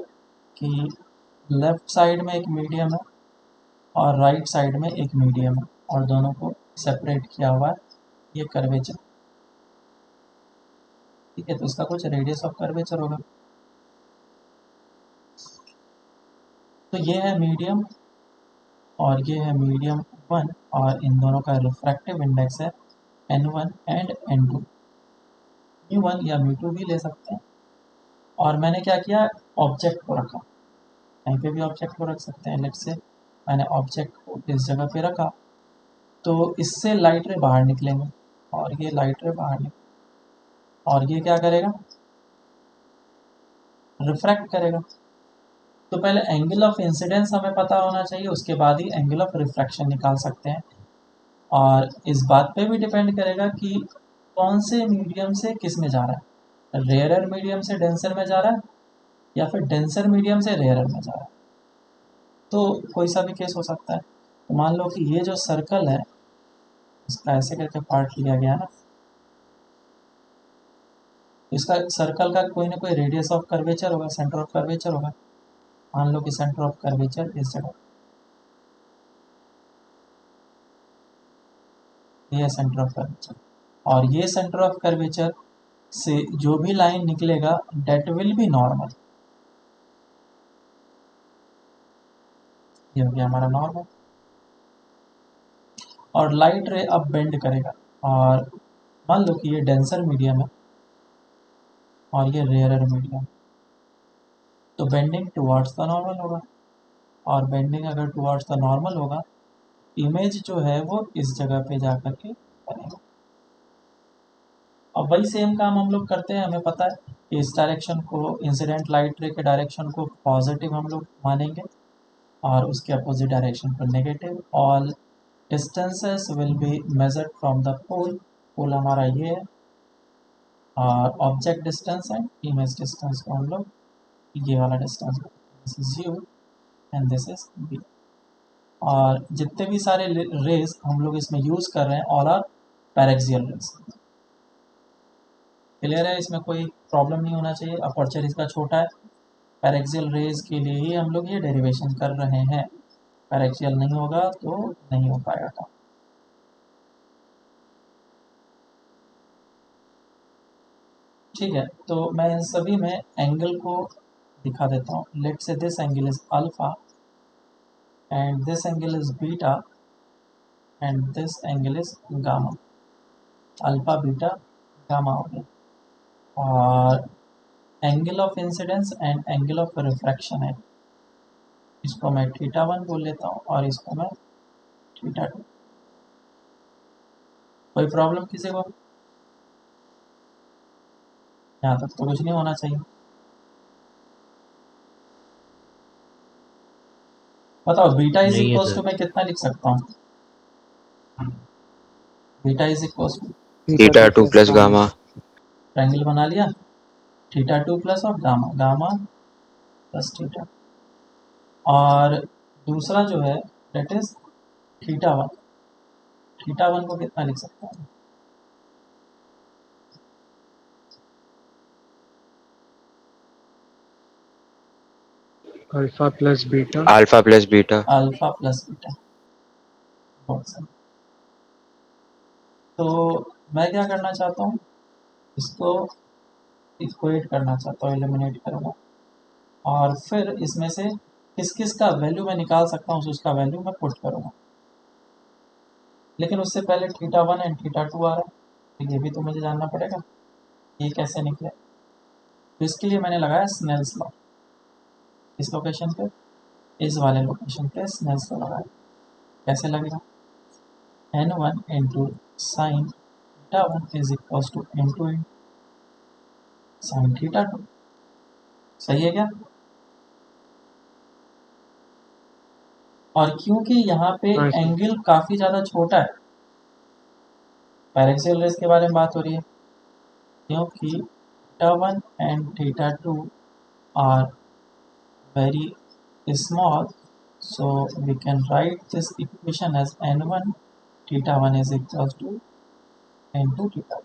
कि लेफ्ट साइड में एक मीडियम है और राइट साइड में एक मीडियम है, और दोनों को सेपरेट किया हुआ है ये कर्वेचर, ठीक है। तो इसका कुछ रेडियस ऑफ कर्वेचर होगा। तो ये है मीडियम और ये है मीडियम 1, और इन दोनों का रिफ्रैक्टिव इंडेक्स है n1 एंड n2। μ1 या μ2 भी ले सकते हैं। और मैंने क्या किया, ऑब्जेक्ट को रखा, कहीं पे भी ऑब्जेक्ट को रख सकते हैं। लेट्स से मैंने ऑब्जेक्ट को इस जगह पे रखा, तो इससे लाइट रे बाहर निकलेंगे, और ये लाइट रे बाहर निकले, और ये क्या करेगा, रिफ्रैक्ट करेगा। तो पहले एंगल ऑफ इंसिडेंस हमें पता होना चाहिए, उसके बाद ही एंगल ऑफ रिफ्रैक्शन निकाल सकते हैं। और इस बात पे भी डिपेंड करेगा कि कौन से मीडियम से किस में जा रहा है, रेयरर मीडियम से डेंसर में जा रहा है या फिर डेंसर मीडियम से रेयरर में जा रहा है। तो कोई सा भी केस हो सकता है। तो मान लो कि ये जो सर्कल है इसका ऐसे करके पार्ट लिया गया ना, इसका सर्कल का कोई ना कोई रेडियस ऑफ कर्वेचर होगा, सेंटर ऑफ कर्वेचर होगा। मान लो कि सेंटर ऑफ कर्वेचर इस जगह, ये सेंटर ऑफ कर्वेचर, और ये सेंटर ऑफ कर्वेचर से जो भी लाइन निकलेगा डेट विल बी नॉर्मल। ये हो गया हमारा नॉर्मल। और लाइट रे अब बेंड करेगा, और मान लो कि ये डेंसर मीडियम है और ये रेयरर मीडियम, तो बेंडिंग टुवर्ड्स द नॉर्मल होगा, और बेंडिंग अगर टुवर्ड्स द नॉर्मल होगा, इमेज जो है वो इस जगह पे जा कर के बनेगा। अब वही सेम काम हम लोग करते हैं, हमें पता है कि इस डायरेक्शन को, इंसिडेंट लाइट रे के डायरेक्शन को पॉजिटिव हम लोग मानेंगे और उसके अपोजिट डायरेक्शन को negative. All distances will be measured from the pole, pole हमारा ये है, और ऑब्जेक्ट डिस्टेंस है, इमेज डिस्टेंस को हम लोग ये वाला distance, this is U and this is B. और जितने भी सारे रेज हम लोग इसमें यूज़ कर रहे हैं all are paraxial rays. Clear है, इसमें कोई प्रॉब्लम नहीं होना चाहिए। अपर्चर इसका छोटा है, पैरेक्सियल रेज के लिए ही हम लोग ये डेरिवेशन कर रहे हैं, पैरेक्सियल नहीं होगा तो नहीं हो पाएगा काम। ठीक है, तो मैं इन सभी में एंगल को दिखा देता हूँ। लेट से this angle is alpha and this angle is beta and this angle is gamma. Alpha beta gamma हो गया, और angle of incidence and angle of refraction है, इसको मैं θ1 बोल लेता हूँ और इसको मैं θ2। कोई प्रॉब्लम किसी को? यहाँ तक तो कुछ नहीं होना चाहिए। बताओ बीटा इज नहीं है इक्वल्स टू सर। मैं कितना लिख सकता हूँ? Beta is equals to θ2 plus gamma. Triangle बना लिया, θ2 plus of gamma, gamma plus θ। और दूसरा जो है डेट इज θ1, θ1 को कितना लिख सकता हूँ? Alpha plus beta. Alpha plus beta. Alpha plus beta. बहुत सही। तो मैं क्या करना चाहता हूँ, इसको इक्वेट करना चाहता हूँ, एलिमिनेट करूँगा, और फिर इसमें से किस किस का वैल्यू मैं निकाल सकता हूँ उसका वैल्यू मैं पुट करूँगा। लेकिन उससे पहले θ1 एंड θ2 आ रहा है, तो ये भी तो मुझे जानना पड़ेगा ये कैसे निकले। तो इसके लिए मैंने लगाया स्नेल्स लॉ। इस लोकेशन पे, इस वाले लोकेशन पे स्नेल्स लॉ लगाया। कैसे लगेगा? n1 into sine θ1 is equal to n2 sine θ2। सही है क्या? और क्योंकि यहाँ पे हाँ सर। एंगल काफ़ी ज़्यादा छोटा है, पैरेक्सियल रेस के बारे में बात हो रही है, क्योंकि θ1 and θ2 are very small, so we can write this equation as n1 θ1 is equals to n2 θ2।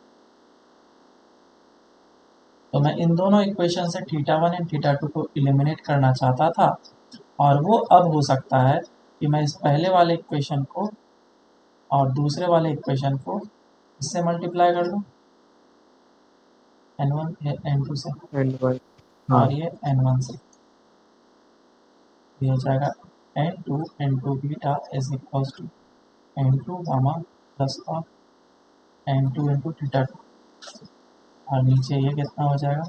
तो मैं इन दोनों इक्वेशन से θ1 एंड θ2 को एलिमिनेट करना चाहता था, और वो अब हो सकता है कि मैं इस पहले वाले इक्वेशन को और दूसरे वाले इक्वेशन को इससे मल्टीप्लाई कर दूं, n1 n2 से, n1। हाँ। और ये n1 से। ये हो जाएगा n2 beta is equals to n2 gamma plus of n2 into θ2, और नीचे ये कितना हो जाएगा,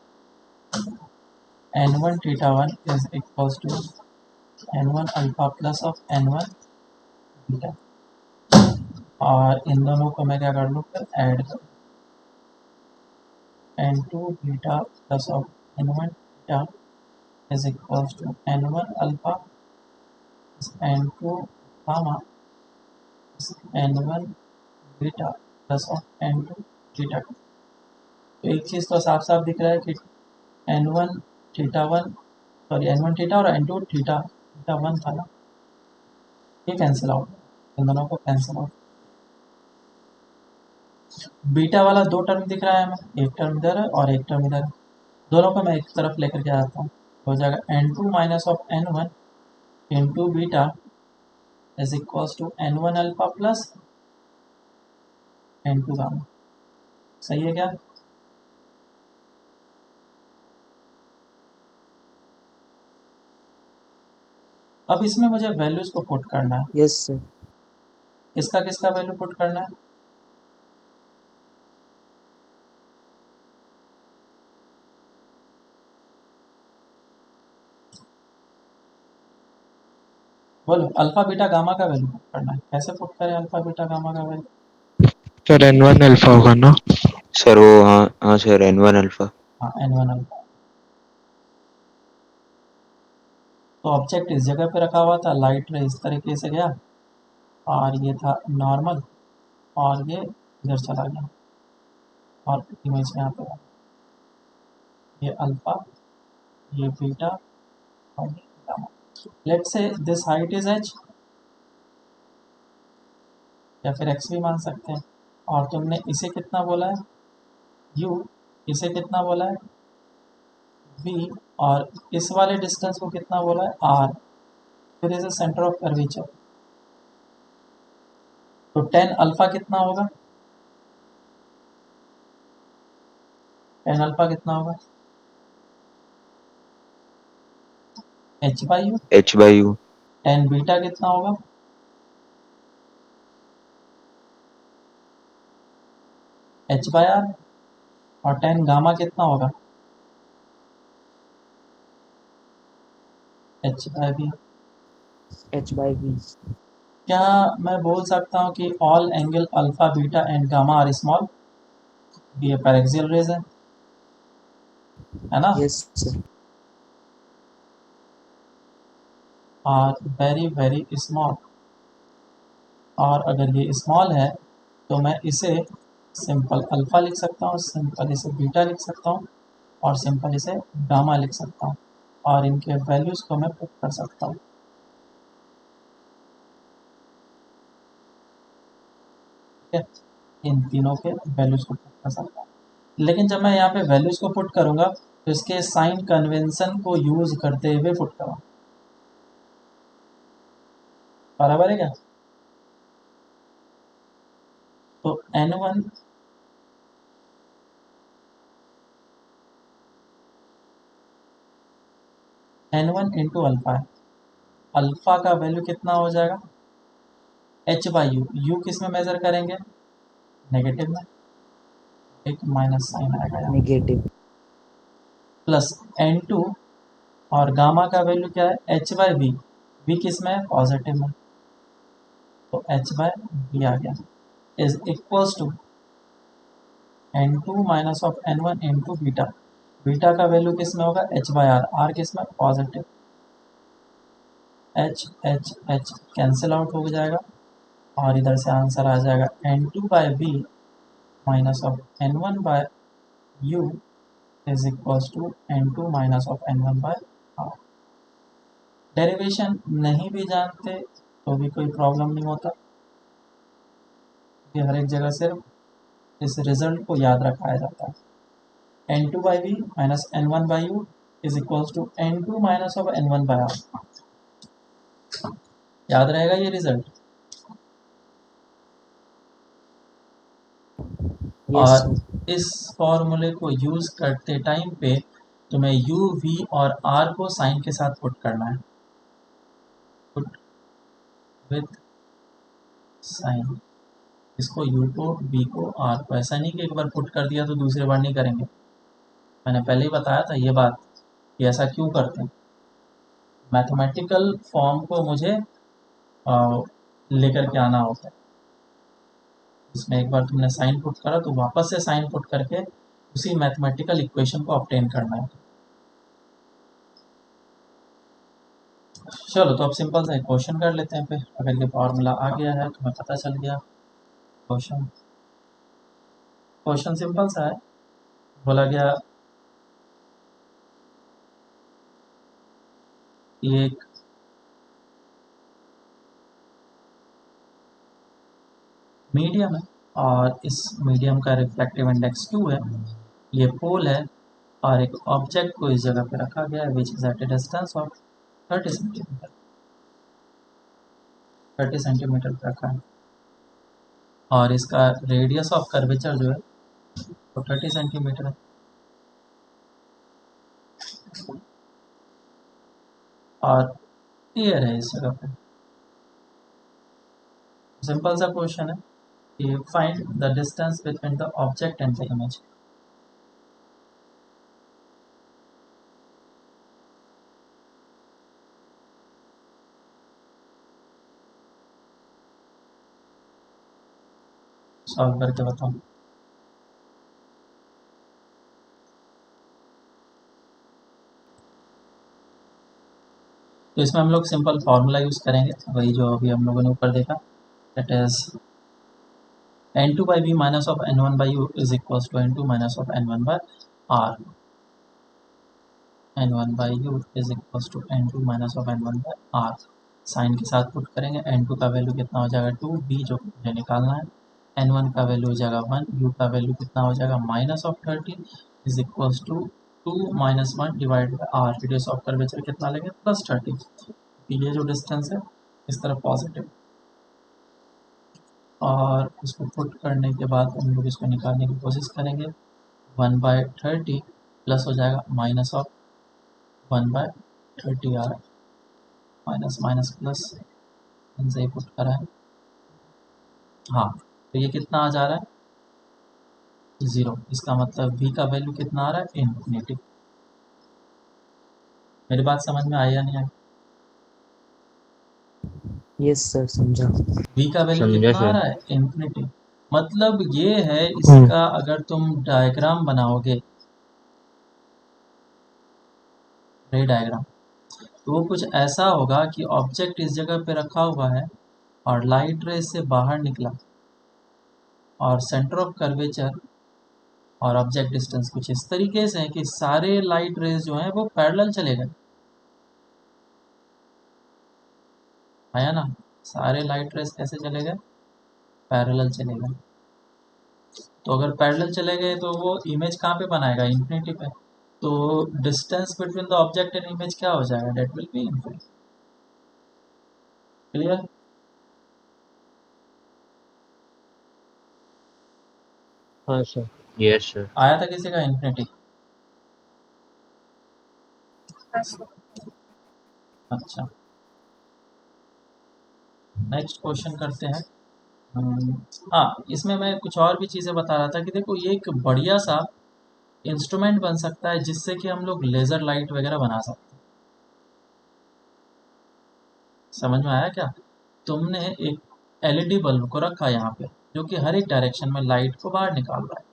n1 θ1 is equals to n1 alpha plus of n1 beta. और इन दोनों को मैं क्या कर लूँ, फिर ऐड कर, n2 beta plus of n1 beta is equals to n1 alpha n2 gamma n1 beta plus of n2 θ2। तो एक चीज़ तो साफ साफ दिख रहा है कि n1 θ1, सॉरी n1 थीटा और n2 θ1 था ना, ये कैंसिल आउट, इन दोनों को कैंसिल आउट। बीटा वाला दो टर्म दिख रहा है हमें, एक टर्म इधर है और एक टर्म इधर है, दोनों को मैं एक तरफ लेकर के आता हूँ, हो जाएगा n2 minus of n1 into beta is equals to n1 alpha plus n2 gamma. सही है क्या? अब इसमें मुझे वैल्यूज को पुट करना है, यस सर। किसका किसका वैल्यू पुट करना है? बोलो अल्फा बीटा गामा का वैल्यू पुट करना है, कैसे पुट करें अल्फा बीटा गामा का वैल्यू? सर N1 अल्फा होगा ना? सर वो हाँ सर N1 अल्फा। हाँ n1 अल्फा। तो ऑब्जेक्ट इस जगह पे रखा हुआ था, लाइट रे इस तरीके से गया और ये था नॉर्मल और ये इधर चला गया और इमेज यहाँ पे आ। ये अल्फा, ये बीटा और ये gamma. Let's say this height is h या फिर x भी मान सकते हैं, और तुमने इसे कितना बोला है u, इसे कितना बोला है v, और इस वाले डिस्टेंस को कितना बोला है r। फिर इज सेंटर ऑफ कर्वेचर, तो 10 अल्फा कितना होगा? 10 अल्फा कितना होगा? h by you. H/U 10 beta कितना होगा? h by r. और 10 गामा कितना होगा? h by b. H/V. क्या मैं बोल सकता हूँ कि all angle alpha beta and gamma are small? ये पैरेक्सियल रेज है ना, Yes, sir. Are very very small. और अगर ये स्मॉल है तो मैं इसे सिंपल अल्फा लिख सकता हूँ, सिंपल इसे बीटा लिख सकता हूँ और सिंपल इसे गामा लिख सकता हूँ, और इनके वैल्यूज़ को मैं पुट कर सकता हूँ। ठीक है, इन तीनों के वैल्यूज़ को पुट कर सकता हूँ। लेकिन जब मैं यहाँ पे वैल्यूज़ को पुट करूँगा तो इसके साइन कन्वेंशन को यूज़ करते हुए पुट करूँगा, बराबर है क्या? तो n1 इंटू अल्फा है, अल्फा का वैल्यू कितना हो जाएगा? h by you. यू किस में मेजर करेंगे? नेगेटिव में, एक माइनस साइन आएगा यहाँ, Negative. प्लस n2, और गामा का वैल्यू क्या है? h bye we. वी किस में है? पॉजिटिव में, तो h बाय वी आ गया, is equals to n2 minus of n1 into beta. Beta का वैल्यू किस में होगा? h by are. आर किस में? पॉजिटिव। h कैंसिल आउट हो जाएगा और इधर से आंसर आ जाएगा n2 by v minus of n1 by u is equals to n2 minus of n1 by r. Derivation नहीं भी जानते तो भी कोई प्रॉब्लम नहीं होता, कि हर एक जगह सिर्फ इस रिजल्ट को याद रखाया जाता है। n2 by v minus n1 by u is equals to n2 minus of n1 by r. याद रहेगा ये रिजल्ट? Yes, और sir. इस फॉर्मूले को यूज़ करते टाइम पे तुम्हें u, v और r को साइन के साथ पुट करना है, पुट विथ साइन। इसको u को, v को, r को, ऐसा नहीं कि एक बार पुट कर दिया तो दूसरी बार नहीं करेंगे। मैंने पहले ही बताया था ये बात कि ऐसा क्यों करते हैं। मैथमेटिकल फॉर्म को मुझे लेकर के आना होता है। इसमें एक बार तुमने साइन पुट करा तो वापस से साइन पुट करके उसी मैथमेटिकल इक्वेशन को ऑब्टेन करना है। चलो तो अब सिंपल सा क्वेश्चन कर लेते हैं फिर, अगर ये फॉर्मूला आ गया है तुम्हें पता चल गया। क्वेश्चन क्वेश्चन सिंपल सा है, बोला गया ये एक मीडियम है और इस मीडियम का रिफ्लेक्टिव इंडेक्स 2 है, ये पोल है और एक ऑब्जेक्ट को इस जगह पे रखा गया है which is at a distance of 30 centimetre, 30 centimetre पे रखा है, और इसका रेडियस ऑफ कर्वेचर जो है वो 30 सेंटीमीटर है। और एयर है इस जगह पे। सिंपल सा क्वेश्चन है कि find the distance between the object and the image. Solve करके बताओ। तो इसमें हम लोग सिंपल फार्मूला यूज़ करेंगे, वही जो अभी हम लोगों ने ऊपर देखा, that is n2 by v minus of n1 by u is equals to n2 minus of n1 by r। n1 by u is equals to n2 minus of n1 by r। Sign के साथ put करेंगे, n2 का value कितना हो जाएगा 2, b जो मुझे निकालना है, n1 का वैल्यू हो जाएगा 1, u का वैल्यू कितना हो जाएगा minus of 30 is equals to 2 minus 1 divide by r. Radius of curvature कितना लेंगे प्लस 30, ये जो डिस्टेंस है इस तरफ पॉजिटिव, और इसको पुट करने के बाद हम लोग इसको निकालने की कोशिश करेंगे। 1/30 प्लस हो जाएगा माइनस ऑफ 1/30 आ रहा है, माइनस माइनस प्लस, इनसे ही पुट करा है। हाँ, तो ये कितना आ जा रहा है 0, इसका मतलब v का वैल्यू कितना आ रहा है इन्फिनिटी। मेरी बात समझ में आई या नहीं आई? यस सर, समझा। v का वैल्यू समझा कितना आ सर। रहा है इन्फिनिटी। मतलब ये है, इसका अगर तुम डायग्राम बनाओगे, रे डायग्राम, तो वो कुछ ऐसा होगा कि ऑब्जेक्ट इस जगह पे रखा हुआ है और लाइट रे से बाहर निकला, और सेंटर ऑफ कर्वेचर और ऑब्जेक्ट डिस्टेंस कुछ इस तरीके से है कि सारे लाइट रेज जो हैं वो पैरेलल चले गए, आया ना? सारे लाइट रेज कैसे चले गए, पैरेलल चले गए। तो अगर पैरेलल चले गए तो वो इमेज कहाँ पे बनाएगा, इन्फिनिटी पे। तो distance between the object and image क्या हो जाएगा, that will be infinity. Clear? हाँ सर। Yes sir. आया था किसी का इन्फिनिटी? Yes, sir. अच्छा, नेक्स्ट क्वेश्चन करते हैं। हाँ, इसमें मैं कुछ और भी चीज़ें बता रहा था कि देखो ये एक बढ़िया सा इंस्ट्रूमेंट बन सकता है जिससे कि हम लोग लेज़र लाइट वगैरह बना सकते हैं। समझ में आया क्या? तुमने एक एलईडी बल्ब को रखा यहाँ पे, जो कि हर एक डायरेक्शन में लाइट को बाहर निकाल रहा है,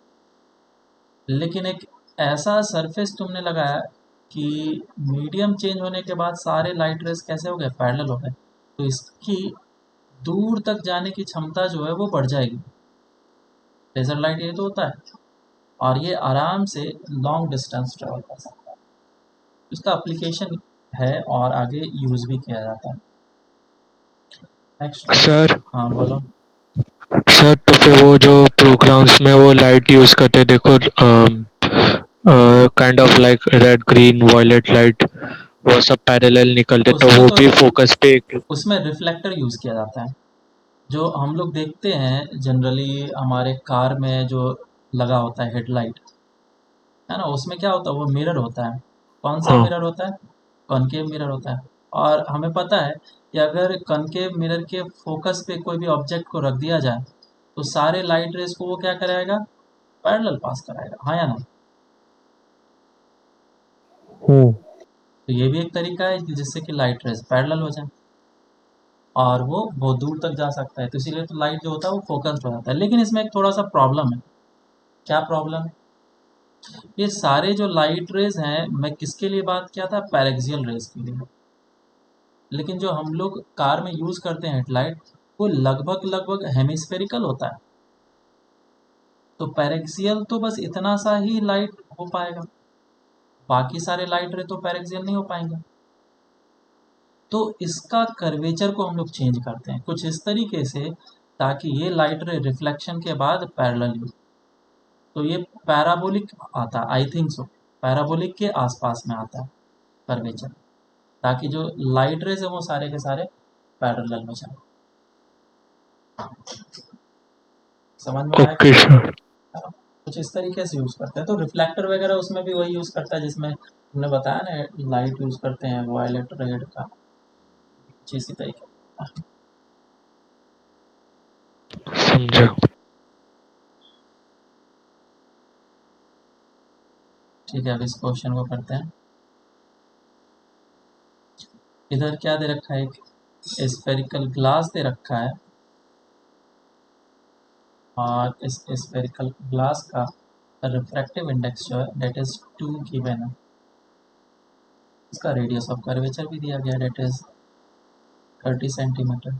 लेकिन एक ऐसा सरफेस तुमने लगाया कि मीडियम चेंज होने के बाद सारे लाइट रेस कैसे हो गए, पैरेलल हो गए। तो इसकी दूर तक जाने की क्षमता जो है वो बढ़ जाएगी। लेज़र लाइट ये तो होता है, और ये आराम से लॉन्ग डिस्टेंस ट्रेवल कर सकता है। इसका एप्लीकेशन है और आगे यूज़ भी किया जाता है। नेक्स्ट सर क्वेश्चन, हाँ बोलो। सर तो फिर वो जो प्रोग्राम्स में वो लाइट यूज करते देखो, kind of like red green violet light, वो सब पैरेलल निकलते, तो उसमें वो तो भी फोकस पे उसमें रिफ्लेक्टर यूज़ किया जाता है, जो हम लोग देखते हैं जनरली हमारे कार में जो लगा होता है हेडलाइट, है ना, उसमें क्या होता है, वो मिरर होता है। कौन सा हाँ। मिरर होता है, कॉनकेव मिरर होता है। और हमें पता है कि अगर कॉनकेव मिरर के फोकस पे कोई भी ऑब्जेक्ट को रख दिया जाए तो सारे लाइट रेज को वो क्या कराएगा, पैरेलल पास कराएगा, हाँ या ना? तो ये भी एक तरीका है कि जिससे कि लाइट रेज पैरेलल हो जाए और वो बहुत दूर तक जा सकता है। तो इसीलिए तो लाइट जो होता है वो फोकस्ड हो जाता है। लेकिन इसमें एक थोड़ा सा प्रॉब्लम है। क्या प्रॉब्लम है? ये सारे जो लाइट रेज हैं, मैं किसके लिए बात किया था, पैरेक्सियल रेज के लिए। लेकिन जो हम लोग कार में यूज़ करते हैं हेडलाइट, वो लगभग लगभग हेमिस्फेरिकल होता है। तो पैरेक्सियल तो बस इतना सा ही लाइट हो पाएगा, बाकी सारे लाइट रे तो पैरेक्सियल नहीं हो पाएंगे। तो इसका कर्वेचर को हम लोग चेंज करते हैं कुछ इस तरीके से, ताकि ये लाइट रे रिफ्लेक्शन के बाद पैरेलल हो। तो ये पैराबोलिक आता है, आई थिंक सो पैराबोलिक के आसपास में आता है कर्वेचर, ताकि जो लाइट रेज है वो सारे के सारे पैरेलल में जाए। समझ में आया? Okay sir. कुछ इस तरीके से यूज़ करते हैं। तो रिफ्लेक्टर वगैरह उसमें भी वही यूज़ करता है जिसमें हमने बताया ना, लाइट यूज़ करते हैं वायलेट रेड का, कुछ इसी तरीके। समझा। ठीक है, अब इस क्वेश्चन को करते हैं। इधर क्या दे रखा है, एक स्फेरिकल ग्लास दे रखा है, और इस स्फेरिकल ग्लास का रिफ्रैक्टिव इंडेक्स जो है डेट इज़ 2 गिवन है। इसका रेडियस ऑफ कर्वेचर भी दिया गया, डेट इज़ 30 सेंटीमीटर।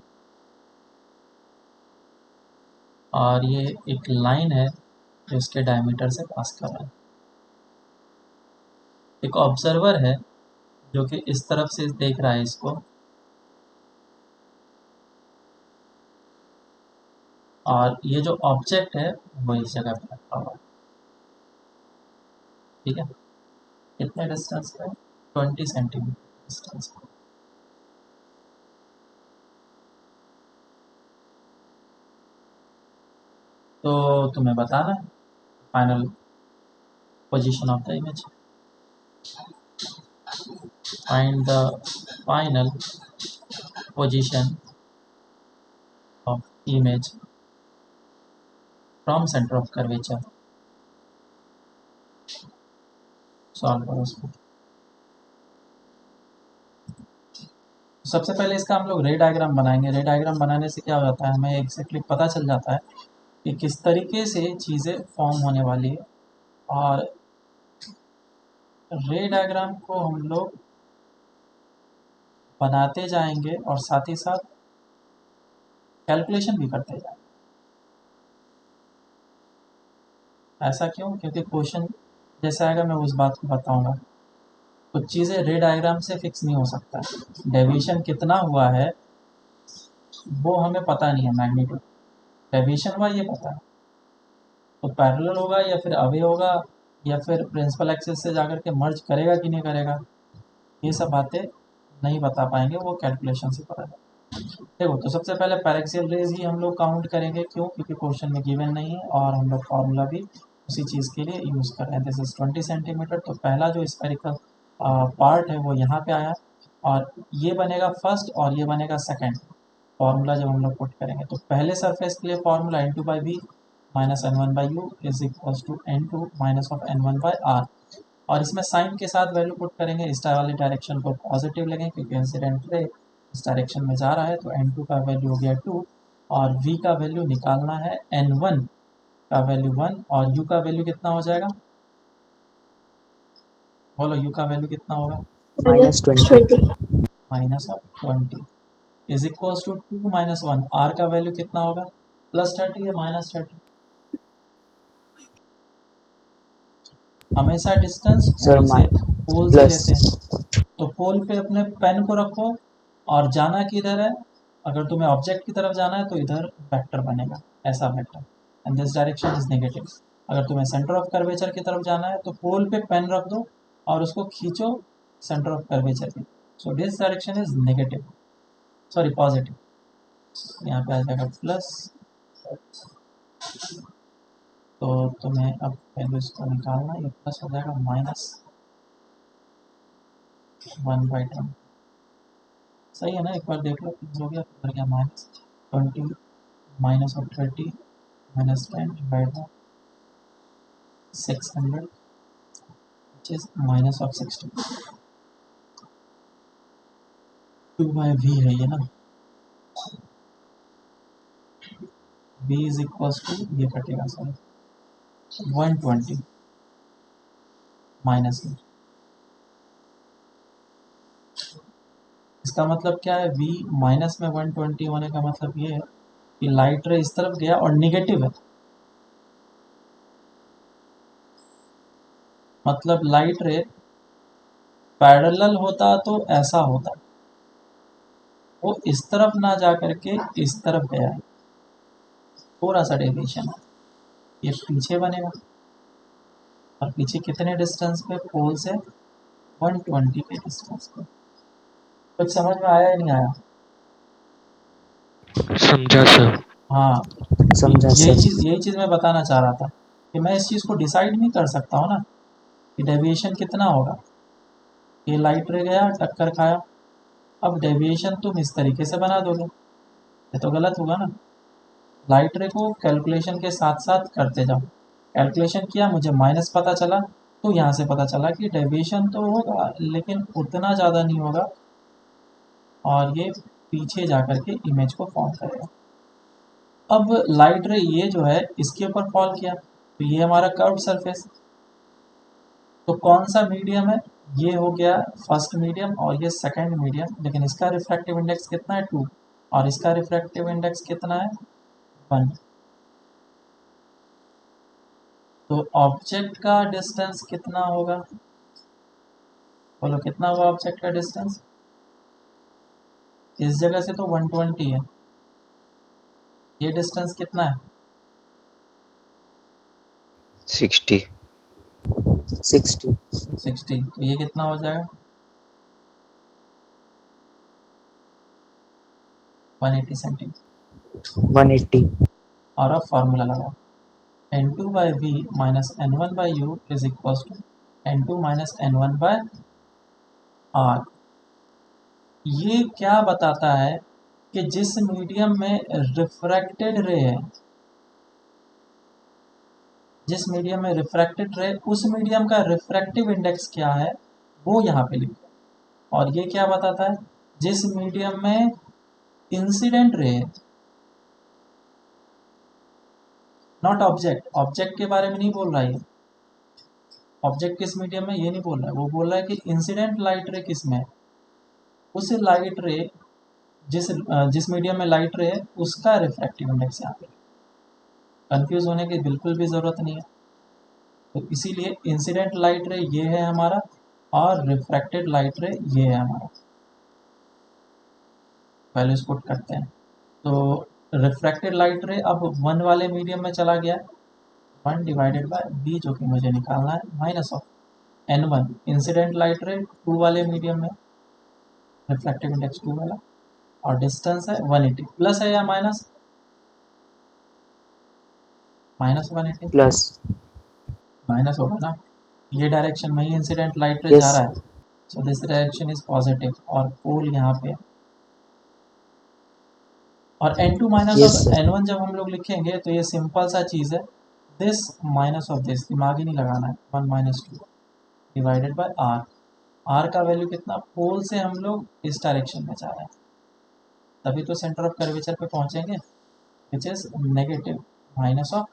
और ये एक लाइन है जो इसके डायमीटर से पास कर रहा है। एक ऑब्जर्वर है जो कि इस तरफ से देख रहा है इसको, और ये जो ऑब्जेक्ट है वो इस जगह पे रखा हुआ है। ठीक है, कितने डिस्टेंस पे? 20 सेंटीमीटर डिस्टेंस पे। तो तुम्हें बताना है final position of the image. Find the final position of image from centre of curvature. Solve करो उसको। सबसे पहले इसका हम लोग रे डायग्राम बनाएंगे। रे डायग्राम बनाने से क्या हो जाता है, हमें एग्जैक्टली पता चल जाता है कि किस तरीके से चीज़ें फॉर्म होने वाली है। और रे डायग्राम को हम लोग बनाते जाएंगे और साथ ही साथ कैलकुलेशन भी करते जाएंगे। ऐसा क्यों? क्योंकि क्वेश्चन जैसा आएगा मैं उस बात को बताऊंगा। कुछ चीज़ें रे डायग्राम से फिक्स नहीं हो सकता। डेविएशन कितना हुआ है वो हमें पता नहीं है, मैग्नीट्यूड डेविएशन हुआ ये पता है, तो पैरेलल होगा या फिर अवे होगा या फिर प्रिंसिपल एक्सिस से जाकर के मर्ज करेगा कि नहीं करेगा, ये सब बातें नहीं बता पाएंगे, वो कैलकुलेशन से पता है। देखो, तो सबसे पहले पैरेक्सियल रेज ही हम लोग काउंट करेंगे। क्यों? क्योंकि क्वेश्चन में गिवन नहीं है और हम लोग फार्मूला भी उसी चीज़ के लिए यूज़ कर रहे हैं। This is 20 centimetre. तो पहला जो स्फेरिकल पार्ट है वो यहाँ पे आया, और ये बनेगा फर्स्ट और ये बनेगा सेकंड। फार्मूला जब हम लोग पुट करेंगे तो पहले सरफेस के लिए formula n2 by v minus n1 by u is equal to n2 minus of n1 by r. और इसमें साइन के साथ वैल्यू पुट करेंगे। इस वाली डायरेक्शन को पॉजिटिव लेंगे क्योंकि इंसिडेंट रे इस डायरेक्शन में जा रहा है। तो n2 का वैल्यू हो गया 2 और v का वैल्यू निकालना है n1 का वैल्यू 1 और u का वैल्यू कितना हो जाएगा? बोलो, u का वैल्यू कितना होगा? -20 minus of 20 is equal to 2 minus 1। r का वैल्यू कितना होगा? +30 या -30? हमेशा डिस्टेंस सर पोल से प्लस लेते हैं। तो पोल पे अपने पेन को रखो और जाना किधर है? अगर तुम्हें ऑब्जेक्ट की तरफ जाना है तो इधर वेक्टर बनेगा, ऐसा vector, and this direction is negative. अगर तुम्हें सेंटर ऑफ कर्वेचर की तरफ जाना है तो पोल पे पेन रख दो और उसको खींचो सेंटर ऑफ कर्वेचर की। So this direction is negative, sorry positive. यहाँ पे आ जाएगा प्लस। तो तुम्हें अब वैल्यूज को निकालना, ये प्लस हो जाएगा -1/10। सही है ना? एक बार देख लो, प्लस हो गया, फिर गया -20 minus of 30 minus 10 divide by 600 which is minus of 60। 2/v है ये ना, v इज इक्वल टू, ये कटेगा सॉरी, 120 माइनस में। इसका मतलब क्या है? v माइनस में 120 होने का मतलब ये है कि लाइट रे इस तरफ गया और निगेटिव है, मतलब लाइट रे पैरेलल होता तो ऐसा होता, वो इस तरफ ना जा करके इस तरफ गया है, थोड़ा सा डेविएशन है, ये पीछे बनेगा। और पीछे कितने डिस्टेंस पे? पोल से 120 के डिस्टेंस पे। कुछ समझ में आया या नहीं आया? समझा सर। हाँ, समझा सर। यही चीज़ मैं बताना चाह रहा था कि मैं इस चीज़ को डिसाइड नहीं कर सकता हूँ ना कि डेविएशन कितना होगा। ये लाइट रे गया, टक्कर खाया, अब डेविएशन तुम इस तरीके से बना दोगे, ये तो गलत होगा ना। लाइट रे को कैलकुलेशन के साथ साथ करते जाओ। कैलकुलेशन किया, मुझे माइनस पता चला, तो यहाँ से पता चला कि डेविएशन तो होगा लेकिन उतना ज़्यादा नहीं होगा, और ये पीछे जा कर के इमेज को फॉर्म करेगा। अब लाइट रे ये जो है इसके ऊपर फॉल किया, तो ये हमारा कर्व्ड सरफेस, तो कौन सा मीडियम है, ये हो गया फर्स्ट मीडियम और ये सेकंड मीडियम, लेकिन इसका रिफ्रैक्टिव इंडेक्स कितना है 2 और इसका रिफ्रैक्टिव इंडेक्स कितना है 1। तो ऑब्जेक्ट का डिस्टेंस कितना होगा, बोलो कितना होगा ऑब्जेक्ट का डिस्टेंस, इस जगह से तो 120 है, ये डिस्टेंस कितना है 60 60 60, तो ये कितना हो जाएगा 180 सेंटीमीटर। 180 और अब फॉर्मूला लगाओ, n2 by v minus n1 by u is equals to n2 minus n1 by r। ये क्या बताता है कि जिस मीडियम में रिफ्रैक्टेड रे है, जिस मीडियम में रिफ्रैक्टेड रे, उस मीडियम का रिफ्रैक्टिव इंडेक्स क्या है वो यहाँ पे लिखो। और ये क्या बताता है, जिस मीडियम में इंसिडेंट रे है, नॉट ऑब्जेक्ट, ऑब्जेक्ट के बारे में नहीं बोल रहा है, ऑब्जेक्ट किस मीडियम में ये नहीं बोल रहा है, वो बोल रहा है कि इंसिडेंट लाइट रे किस में है, उस लाइट रे जिस मीडियम में लाइट रे है उसका रिफ्रैक्टिव इंडेक्स यहाँ पे। कंफ्यूज होने की बिल्कुल भी ज़रूरत नहीं है। तो इसीलिए इंसिडेंट लाइट रे ये है हमारा और रिफ्रैक्टेड लाइट रे ये है हमारा। वैल्यूज पुट करते हैं, तो रिफ्रैक्टेड लाइट रे अब 1 वाले मीडियम में चला गया, 1 डिवाइडेड बाय b जो कि मुझे निकालना है minus of n1 incident light रे 2 वाले मीडियम में, रिफ्रैक्टिव इंडेक्स 2 वाला, और डिस्टेंस है 180, प्लस है या माइनस, माइनस 180, प्लस माइनस होगा ना, ये डायरेक्शन में ही इंसिडेंट लाइट रे यस जा रहा है, so this direction is positive और पोल यहाँ पे। और n2 minus yes of sir n1 जब हम लोग लिखेंगे तो ये सिंपल सा चीज़ है, दिस माइनस ऑफ दिस, दिमाग ही नहीं लगाना है, 1 minus 2 divided by r। r का वैल्यू कितना, पोल से हम लोग इस डायरेक्शन में जा रहे हैं, तभी तो सेंटर ऑफ कर्वेचर पे पहुंचेंगे, which is negative minus of.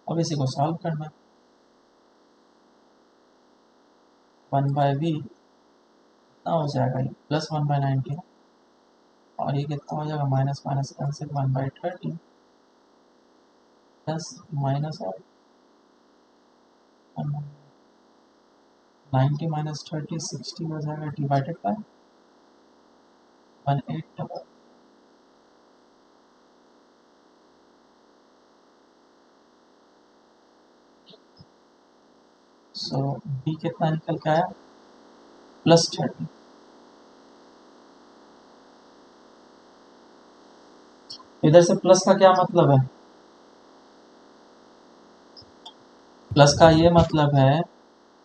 अब इसी को सॉल्व करना, 1 बाय v कितना हो जाएगा, ये प्लस 1 बाय 90 और ये कितना हो जाएगा minus minus cancel 1 by 30 plus minus of 90 minus 30 60 हो जाएगा डिवाइडेड बाय 180। सो b कितना निकल के आया प्लस 30। इधर से प्लस का क्या मतलब है, प्लस का ये मतलब है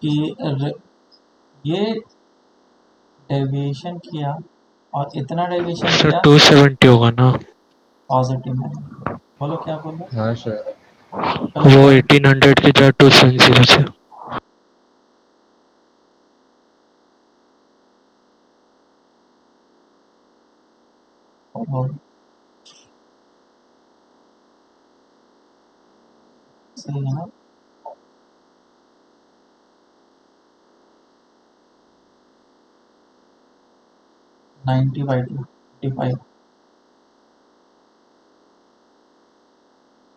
कि ये डेविएशन किया और इतना डेविएशन सर किया 270 होगा ना, पॉजिटिव में। बोलो क्या बोल रहे हो? हाँ सर चलो वो क्या, 1800 की जगह 270 से। सही है ना, नाइन्टी बाई 2 55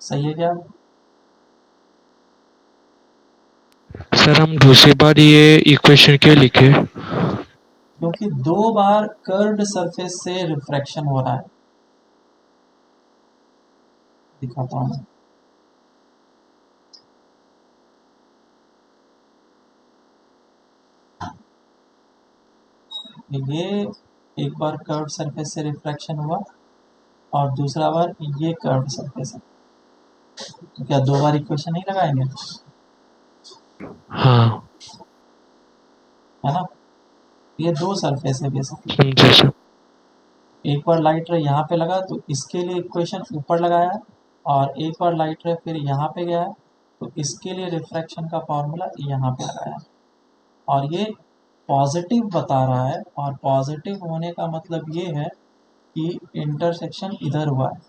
सही है क्या? सर हम दूसरी बार ये इक्वेशन क्यों लिखे? क्योंकि 2 बार कर्व्ड सरफेस से रिफ्रैक्शन हो रहा है, दिखाता हूँ। ये एक बार कर्व्ड सरफेस से रिफ्रैक्शन हुआ और दूसरा बार ये कर्व्ड सरफेस है, तो क्या 2 बार इक्वेशन नहीं लगाएंगे, हाँ है ना? ये 2 सरफेस है बेसिकली, समझे सर। एक बार लाइट रे यहाँ पे लगा तो इसके लिए इक्वेशन ऊपर लगाया है, और एक बार लाइट रे फिर यहाँ पे गया है तो इसके लिए रिफ्रैक्शन का फॉर्मूला यहाँ पे लगाया है। और ये पॉजिटिव बता रहा है, और पॉजिटिव होने का मतलब ये है कि इंटरसेक्शन इधर हुआ है,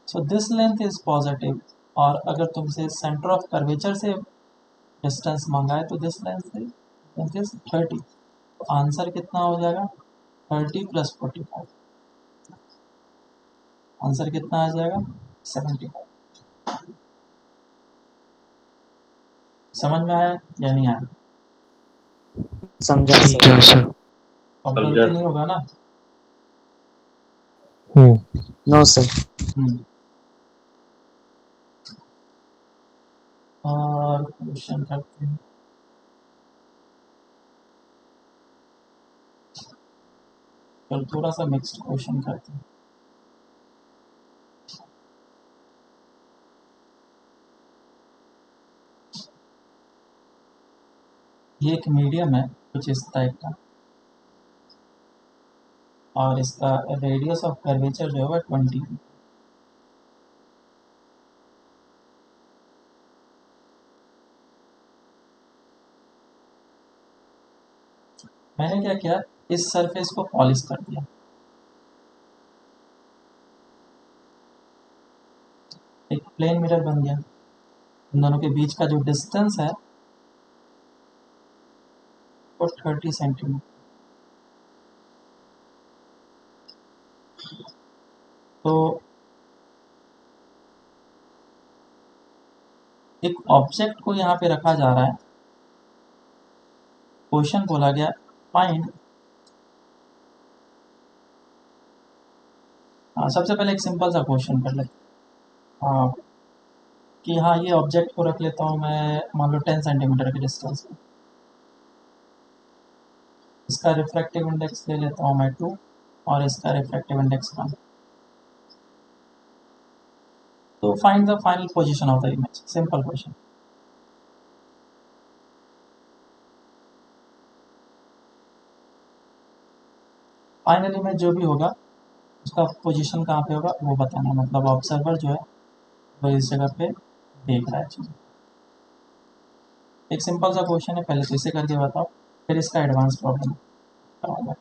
so this length is positive, और अगर तुमसे सेंटर ऑफ कर्वेचर से डिस्टेंस मांगा है तो दिस लेंथ इज 30, तो आंसर कितना हो जाएगा 30 + 45, आंसर कितना आ जाएगा 75। समझ में आया या नहीं आया? समझा सर। समझा सर। अब गलती नहीं होगा ना? No sir. और क्वेश्चन करते हैं। चल थोड़ा सा मिक्स्ड क्वेश्चन करते हैं। ये एक मीडियम है कुछ इस टाइप का, और इसका रेडियस ऑफ कर्वेचर जो है वह 20। मैंने क्या किया, इस सरफेस को पॉलिश कर दिया, एक प्लेन मिरर बन गया। इन दोनों के बीच का जो डिस्टेंस है वो 30 सेंटीमीटर। तो एक ऑब्जेक्ट को यहाँ पे रखा जा रहा है, क्वेश्चन बोला गया फाइंड, सबसे पहले एक सिंपल सा क्वेश्चन कर लेते हैं कि हाँ ये ऑब्जेक्ट को रख लेता हूँ मैं, मान लो 10 सेंटीमीटर के डिस्टेंस पे, इसका रिफ्रैक्टिव इंडेक्स ले लेता हूँ मैं 2 और इसका रिफ्रैक्टिव इंडेक्स 1। तो find the final position of the image, simple question. Final image जो भी होगा उसका पोजीशन कहाँ पे होगा वो बताना, मतलब ऑब्जर्वर जो है वो इस जगह पे देख रहा है चीज़। एक सिंपल सा क्वेश्चन है, पहले तो इसे करके बताओ, फिर इसका एडवांस प्रॉब्लम कराऊंगा।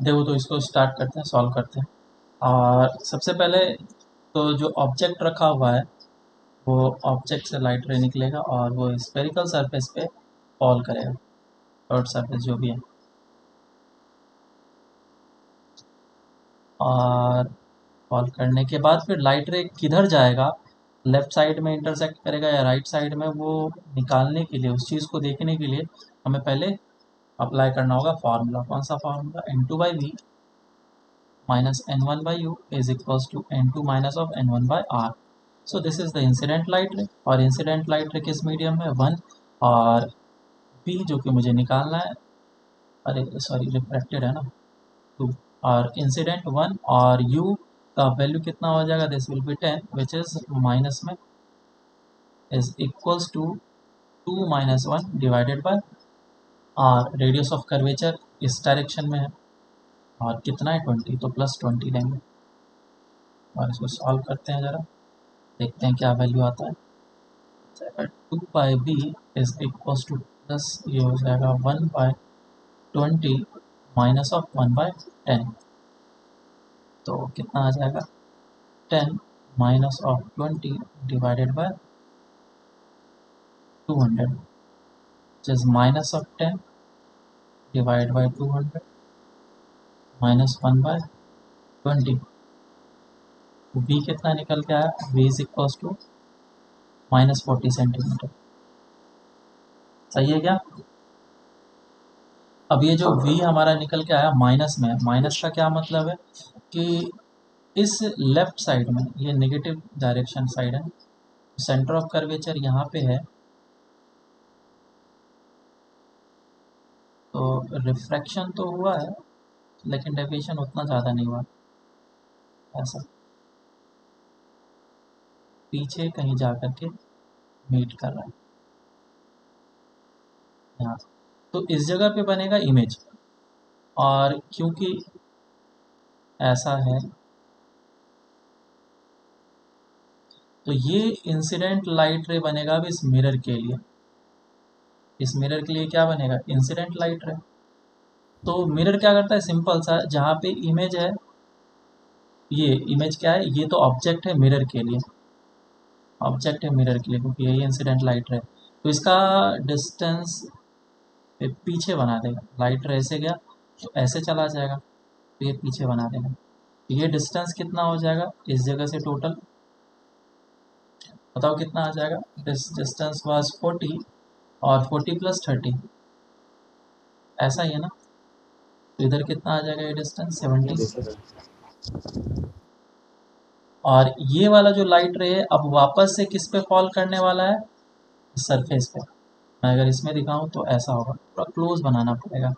देखो तो इसको स्टार्ट करते हैं, सॉल्व करते हैं। और सबसे पहले तो जो ऑब्जेक्ट रखा हुआ है वो ऑब्जेक्ट से लाइट रे निकलेगा और वो स्फेरिकल सरफेस पे फॉल करेगा, कर्व सरफेस जो भी है। और फॉल करने के बाद फिर लाइट रे किधर जाएगा, लेफ्ट साइड में इंटरसेक्ट करेगा या राइट साइड में, वो निकालने के लिए, उस चीज़ को देखने के लिए हमें पहले अप्लाई करना होगा फार्मूला। कौन सा formula? n2/v minus n1/u is equals to n2 minus of n1/r. So this is the incident light ray, और इंसिडेंट लाइट रे किस मीडियम में 1, और b जो कि मुझे निकालना है, अरे सॉरी रिफ्रैक्टेड है ना 2, और इंसिडेंट 1, और u का वैल्यू कितना हो जाएगा, this will be 10 which is minus में, is equals to 2 - 1 divided by r। Radius of curvature इस डायरेक्शन में है और कितना है 20, तो +20 लेंगे और इसको सॉल्व करते हैं, ज़रा देखते हैं क्या वैल्यू आता है। 2/b is equals two plus ये हो जाएगा 1/20 माइनस ऑफ 1/10, तो कितना आ जाएगा 10 minus of 20 divided by 200 which is minus of 10 divided by 200 minus 1/20। v कितना निकल के आया, v is equals to -40 centimetre. सही है क्या? अब ये जो v हमारा निकल के आया माइनस में, माइनस का क्या मतलब है कि इस लेफ्ट साइड में, ये नेगेटिव डायरेक्शन साइड है, सेंटर ऑफ कर्वेचर यहाँ पे है, तो रिफ्रैक्शन तो हुआ है लेकिन डेविएशन उतना ज़्यादा नहीं हुआ, ऐसा पीछे कहीं जा कर के मीट कर रहा है यहाँ, तो इस जगह पे बनेगा इमेज। और क्योंकि ऐसा है तो ये इंसिडेंट लाइट रे बनेगा अब इस मिरर के लिए, इस मिरर के लिए क्या बनेगा, इंसिडेंट लाइट रे। तो मिरर क्या करता है, सिंपल सा, जहाँ पे इमेज है, ये इमेज क्या है, ये तो ऑब्जेक्ट है मिरर के लिए, ऑब्जेक्ट है मिरर के लिए, क्योंकि यही इंसिडेंट लाइट है, तो इसका डिस्टेंस पीछे बना देगा। लाइट रे से गया तो ऐसे चला जाएगा, तो ये पीछे बना देगा। तो ये डिस्टेंस कितना हो जाएगा इस जगह से टोटल, बताओ कितना आ जाएगा। दिस डिस्टेंस वाज 40 और 40 प्लस 30, ऐसा ही है ना। तो इधर कितना आ जाएगा ये डिस्टेंस 70। yes sir, और ये वाला जो लाइट रे है अब वापस से किस पे फॉल करने वाला है, सरफेस पे। मैं अगर इसमें दिखाऊं तो ऐसा होगा, थोड़ा क्लोज बनाना पड़ेगा,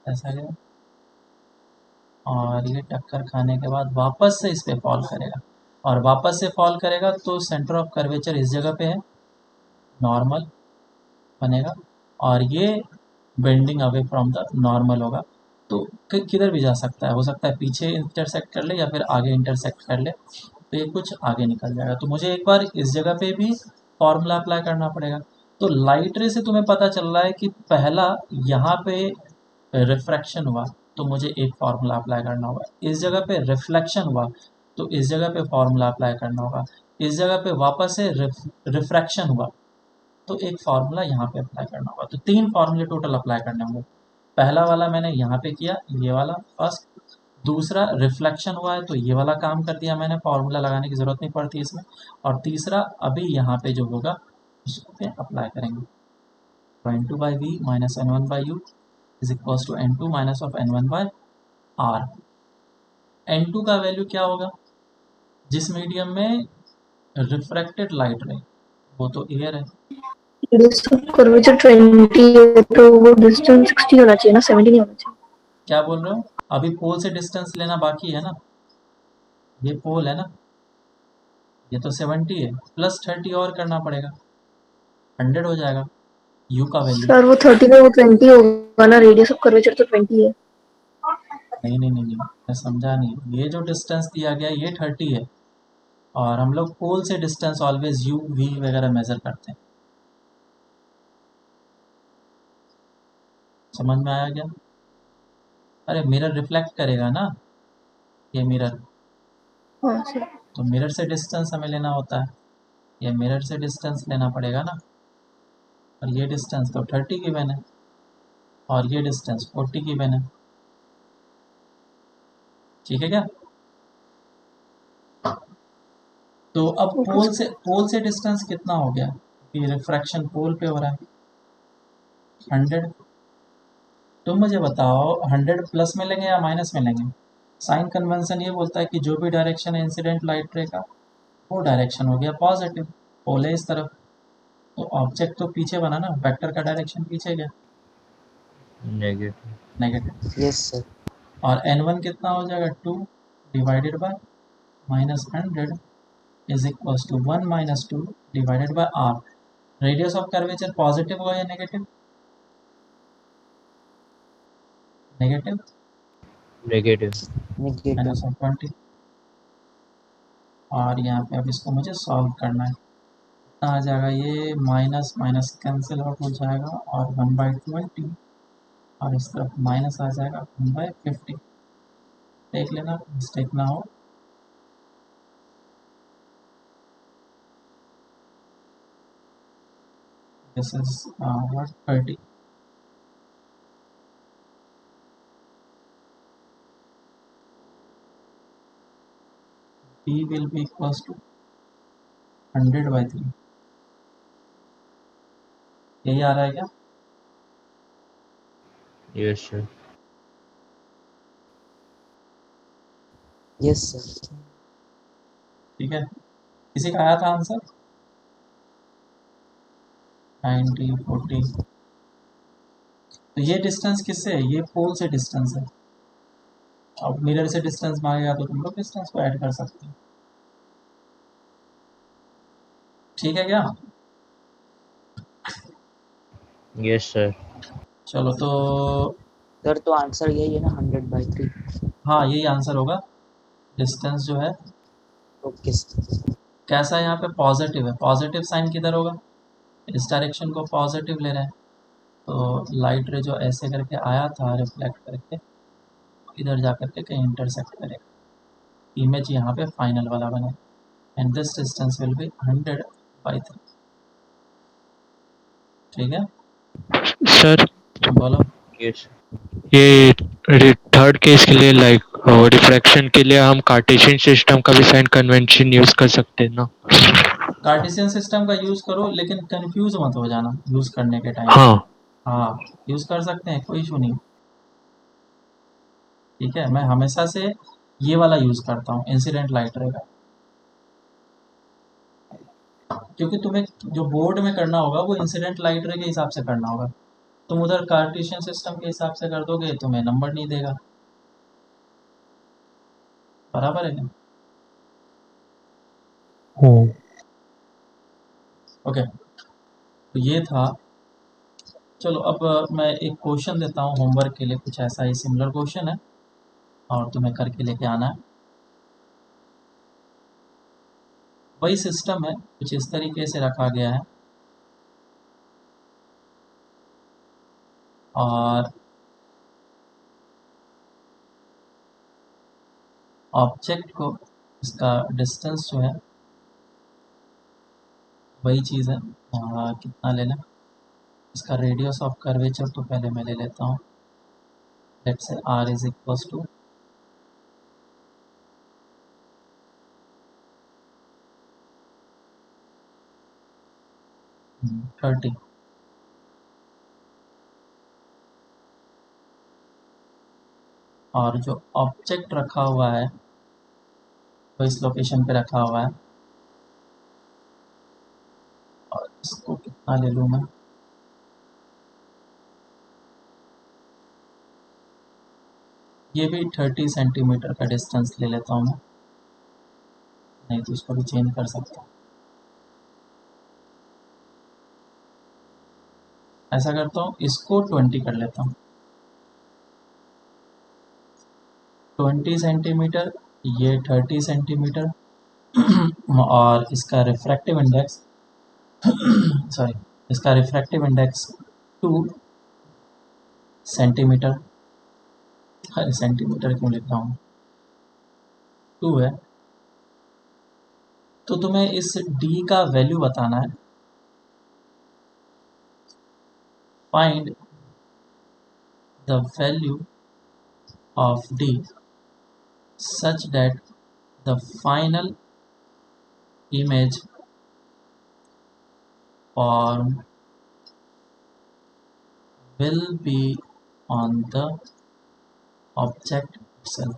ऐसा है। और ये टक्कर खाने के बाद वापस से इस पे फॉल करेगा, और वापस से फॉल करेगा तो सेंटर ऑफ कर्वेचर इस जगह पे है, नॉर्मल बनेगा, और ये bending away from the normal होगा। तो किधर भी जा सकता है, हो सकता है पीछे इंटरसेक्ट कर ले या फिर आगे इंटरसेक्ट कर ले, तो ये कुछ आगे निकल जाएगा। तो मुझे एक बार इस जगह पे भी फॉर्मूला अप्लाई करना पड़ेगा। तो लाइट रे से तुम्हें पता चल रहा है कि पहला यहाँ पे रिफ्रैक्शन हुआ, तो मुझे एक फार्मूला अप्लाई करना होगा। इस जगह पे रिफ्लेक्शन हुआ, तो इस जगह पे फार्मूला अप्लाई करना होगा। इस जगह पे वापस से रिफ्रैक्शन हुआ, तो एक फार्मूला यहाँ पे अप्लाई करना होगा। तो 3 फार्मूले टोटल अप्लाई करने होंगे। पहला वाला मैंने यहाँ पे किया, ये वाला फर्स्ट। दूसरा रिफ्लेक्शन हुआ है तो ये वाला काम कर दिया मैंने, फार्मूला लगाने की ज़रूरत नहीं पड़ती इसमें। और तीसरा अभी यहाँ पे जो होगा उस पे अप्लाई करेंगे। तो N2 by v minus N1 by u is equals to N2 minus of N1 by r. N2 का वैल्यू क्या होगा, जिस मीडियम में रिफ्रैक्टेड लाइट रहे, वो तो एयर है। रेडियस ऑफ कर्वेचर 20 है तो वो डिस्टेंस 60 होना चाहिए ना, 70 नहीं होना चाहिए। क्या बोल रहे हो, अभी पोल से डिस्टेंस लेना बाकी है ना, ये पोल है ना, ये तो 70 है, प्लस 30 और करना पड़ेगा, 100 हो जाएगा यू का वैल्यू। सर वो 30 में वो 20 होगा ना, रेडियस ऑफ कर्वेचर तो 20 है। नहीं नहीं नहीं नहीं, मैं समझा नहीं, ये जो डिस्टेंस दिया गया ये 30 है, और हम लोग पोल से डिस्टेंस ऑलवेज यू वी वगैरह मेजर करते हैं। समझ में आया क्या। अरे मिरर रिफ्लेक्ट करेगा ना, ये मिरर, हाँ सर। तो मिरर से डिस्टेंस हमें लेना होता है, ये मिरर से डिस्टेंस लेना पड़ेगा ना। और ये डिस्टेंस तो 30 गिवन है, और ये डिस्टेंस 40 गिवन है, ठीक है क्या। तो अब पोल से डिस्टेंस कितना हो गया, ये रिफ्रैक्शन पोल पे हो रहा है 100। तुम मुझे बताओ 100 प्लस में लेंगे या माइनस में लेंगे। साइन कन्वेंशन ये बोलता है कि जो भी डायरेक्शन है इंसिडेंट लाइट रे का, वो डायरेक्शन हो गया पॉजिटिव, पोल है इस तरफ, तो ऑब्जेक्ट तो पीछे बना ना, वेक्टर का डायरेक्शन पीछे गया, नेगेटिव। नेगेटिव। yes sir, और n1 कितना हो जाएगा, 2 divided by minus 100 is equals to 1 minus 2 divided by r. Radius of curvature positive होगा या negative, negative, negative. negative, minus of 20। और यहाँ पे अब इसको मुझे सॉल्व करना है, कितना आ जाएगा, ये माइनस माइनस कैंसिल आउट हो जाएगा, और 1/20, और इस तरफ माइनस आ जाएगा 1/50। देख लेना मिस्टेक ना हो। This is what 30। P will be equals to 100/3। यही आ रहा है क्या। Yes sir. yes sir, ठीक है, किसी का आया था आंसर 90 40। तो ये डिस्टेंस किससे है, ये पोल से डिस्टेंस है। अब मिरर से डिस्टेंस मांगेगा तो तुम लोग डिस्टेंस को ऐड कर सकते हो, ठीक है क्या। Yes sir. चलो तो सर तो आंसर यही है ना 100/3। हाँ यही आंसर होगा। डिस्टेंस जो है ओके सर, कैसा है, यहाँ पे पॉजिटिव है, पॉजिटिव साइन किधर होगा, इस डायरेक्शन को पॉजिटिव ले रहे हैं, तो लाइट रे जो ऐसे करके आया था रिफ्लेक्ट करके, इधर जा करके कहीं इंटरसेक्ट करेगा, इमेज यहाँ पे फाइनल वाला बने, and this distance will be 100/3। ठीक है, सर बोलो। Yes. ये थर्ड केस के लिए लाइक रिफ्रैक्शन के लिए हम कार्टेशियन सिस्टम का भी साइन कन्वेंशन यूज कर सकते हैं ना? कार्टेशियन सिस्टम का यूज़ करो, लेकिन कंफ्यूज मत हो जाना यूज़ करने के टाइम। हाँ हाँ, यूज़ कर सकते हैं, कोई इशू नहीं। ठीक है, मैं हमेशा से ये वाला यूज़ करता हूँ, इंसिडेंट लाइट रे का, क्योंकि तुम्हें जो बोर्ड में करना होगा वो इंसिडेंट लाइट रे के हिसाब से करना होगा। तुम उधर कार्टेशियन सिस्टम के हिसाब से कर दोगे, तुम्हें नंबर नहीं देगा। बराबर है क्या? ओके, तो ये था। चलो अब मैं एक क्वेश्चन देता हूँ होमवर्क के लिए, कुछ ऐसा ही सिमिलर क्वेश्चन है और तुम्हें करके लेके आना है। वही सिस्टम है, कुछ इस तरीके से रखा गया है और ऑब्जेक्ट को इसका डिस्टेंस जो है वही चीज़ है। कितना लेना, इसका रेडियस ऑफ कर्वेचर तो पहले मैं ले लेता हूँ। Let's say r is equals to 30, और जो ऑब्जेक्ट रखा हुआ है वो इस लोकेशन पे रखा हुआ है, और इसको कितना ले लूँ मैं, ये भी 30 सेंटीमीटर का डिस्टेंस ले लेता हूँ मैं, नहीं तो इसको भी चेंज कर सकता हूँ। ऐसा करता हूँ, इसको 20 कर लेता हूँ, 20 सेंटीमीटर, ये 30 सेंटीमीटर और इसका रिफ्रैक्टिव इंडेक्स सॉरी, इसका रिफ्रैक्टिव इंडेक्स 2 सेंटीमीटर, अरे सेंटीमीटर क्यों लिख रहा हूँ, 2 है। तो तुम्हें इस d का वैल्यू बताना है। Find the value of d such that the final image form will be on the object itself।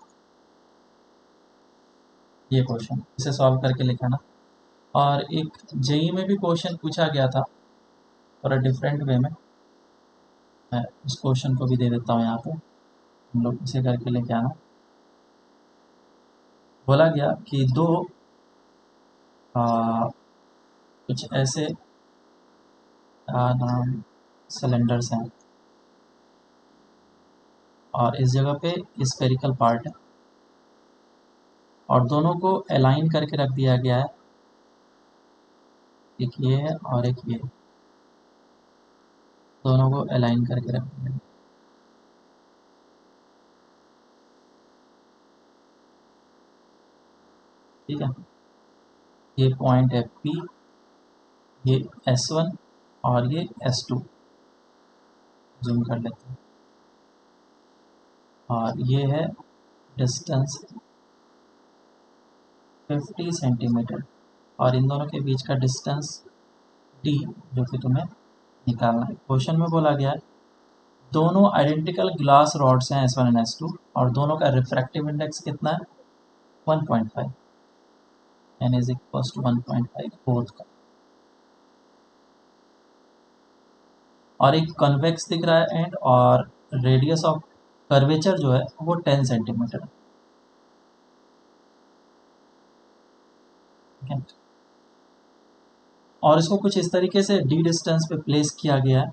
ये क्वेश्चन, इसे सॉल्व करके लिखाना। और एक जेई में भी क्वेश्चन पूछा गया था और डिफरेंट वे में, मैं उस क्वेश्चन को भी दे देता हूँ यहाँ पे, हम लोग इसे करके लेके आना। बोला गया कि दो कुछ ऐसे नाम सिलेंडर्स हैं और इस जगह पे स्फेरिकल पार्ट है और दोनों को अलाइन करके रख दिया गया है, एक ये है और एक ये, दोनों को अलाइन करके रख दिया है। ठीक है, ये पॉइंट है P, ये S1 और ये S2, जूम कर लेते हैं, और ये है डिस्टेंस 50 सेंटीमीटर और इन दोनों के बीच का डिस्टेंस D जो कि तुम्हें निकालना है। क्वेश्चन में बोला गया है दोनों आइडेंटिकल ग्लास रॉड्स हैं S1 और S2 और दोनों का रिफ्रैक्टिव इंडेक्स कितना है 1.5, n is equals to 1.5 both का, और एक कन्वेक्स दिख रहा है एंड, और रेडियस ऑफ कर्वेचर जो है वो 10 सेंटीमीटर है। ठीक है, और इसको कुछ इस तरीके से d डिस्टेंस पे प्लेस किया गया है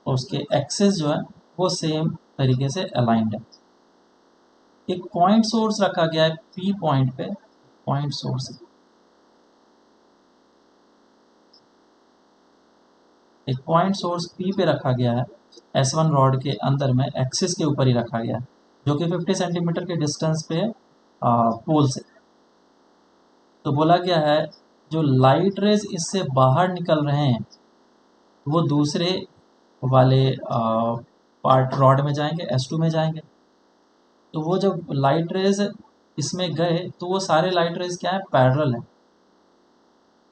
और उसके एक्सेस जो है वो सेम तरीके से अलाइंड है। एक पॉइंट सोर्स रखा गया है P पॉइंट पे, पॉइंट सोर्स एक पॉइंट सोर्स P पे रखा गया है S1 रॉड के अंदर में एक्सिस के ऊपर ही रखा गया है, जो कि 50 सेंटीमीटर के डिस्टेंस पे पोल से। तो बोला गया है जो लाइट रेज इससे बाहर निकल रहे हैं वो दूसरे वाले पार्ट रॉड में जाएंगे, S2 में जाएंगे। तो वो जब लाइट रेज इसमें गए तो वो सारे लाइट रेज क्या है, पैरेलल है।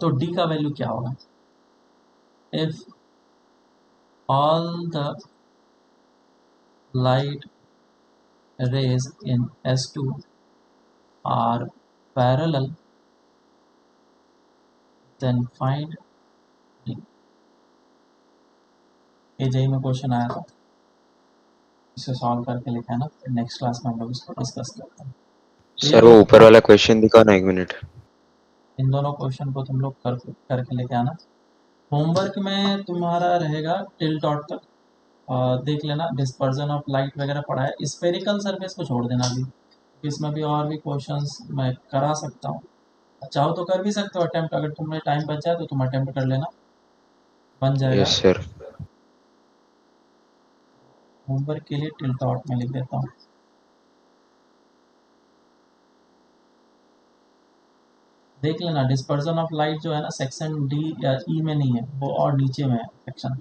तो D का वैल्यू क्या होगा? If all the light rays in S2 are parallel, then find D। ये जेई में क्वेश्चन आया था, इसे सॉल्व करके लिखा है ना, नेक्स्ट क्लास में हम लोग इसको डिस्कस करते हैं। सर वो ऊपर वाला क्वेश्चन दिखाओ ना 1 मिनट। इन दोनों क्वेश्चन को तुम लोग करके लेके आना। होमवर्क में तुम्हारा रहेगा टिल डॉट तक, देख लेना, डिस्पर्जन ऑफ लाइट वगैरह पढ़ा है। स्फेरिकल सरफेस को छोड़ देना अभी, इसमें भी और भी क्वेश्चंस मैं करा सकता हूँ, चाहो तो कर भी सकते हो अटेम्प्ट, अगर तुम्हें टाइम बच जाए तो तुम अटेम्प्ट कर लेना, बन जाएगा। Yes sir. होमवर्क के लिए टिल डॉट में लिख देता हूँ। देख लेना, डिस्पर्जन ऑफ लाइट जो है ना सेक्शन डी या ई में नहीं है, वो और नीचे में है सेक्शन,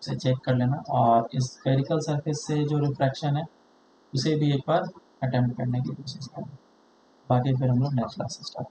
उसे चेक कर लेना। और स्फेरिकल सरफेस से जो रिफ्रैक्शन है उसे भी एक बार अटेम्प्ट करने की कोशिश करना। बाकी फिर हम लोग नेक्स्ट क्लास स्टार्ट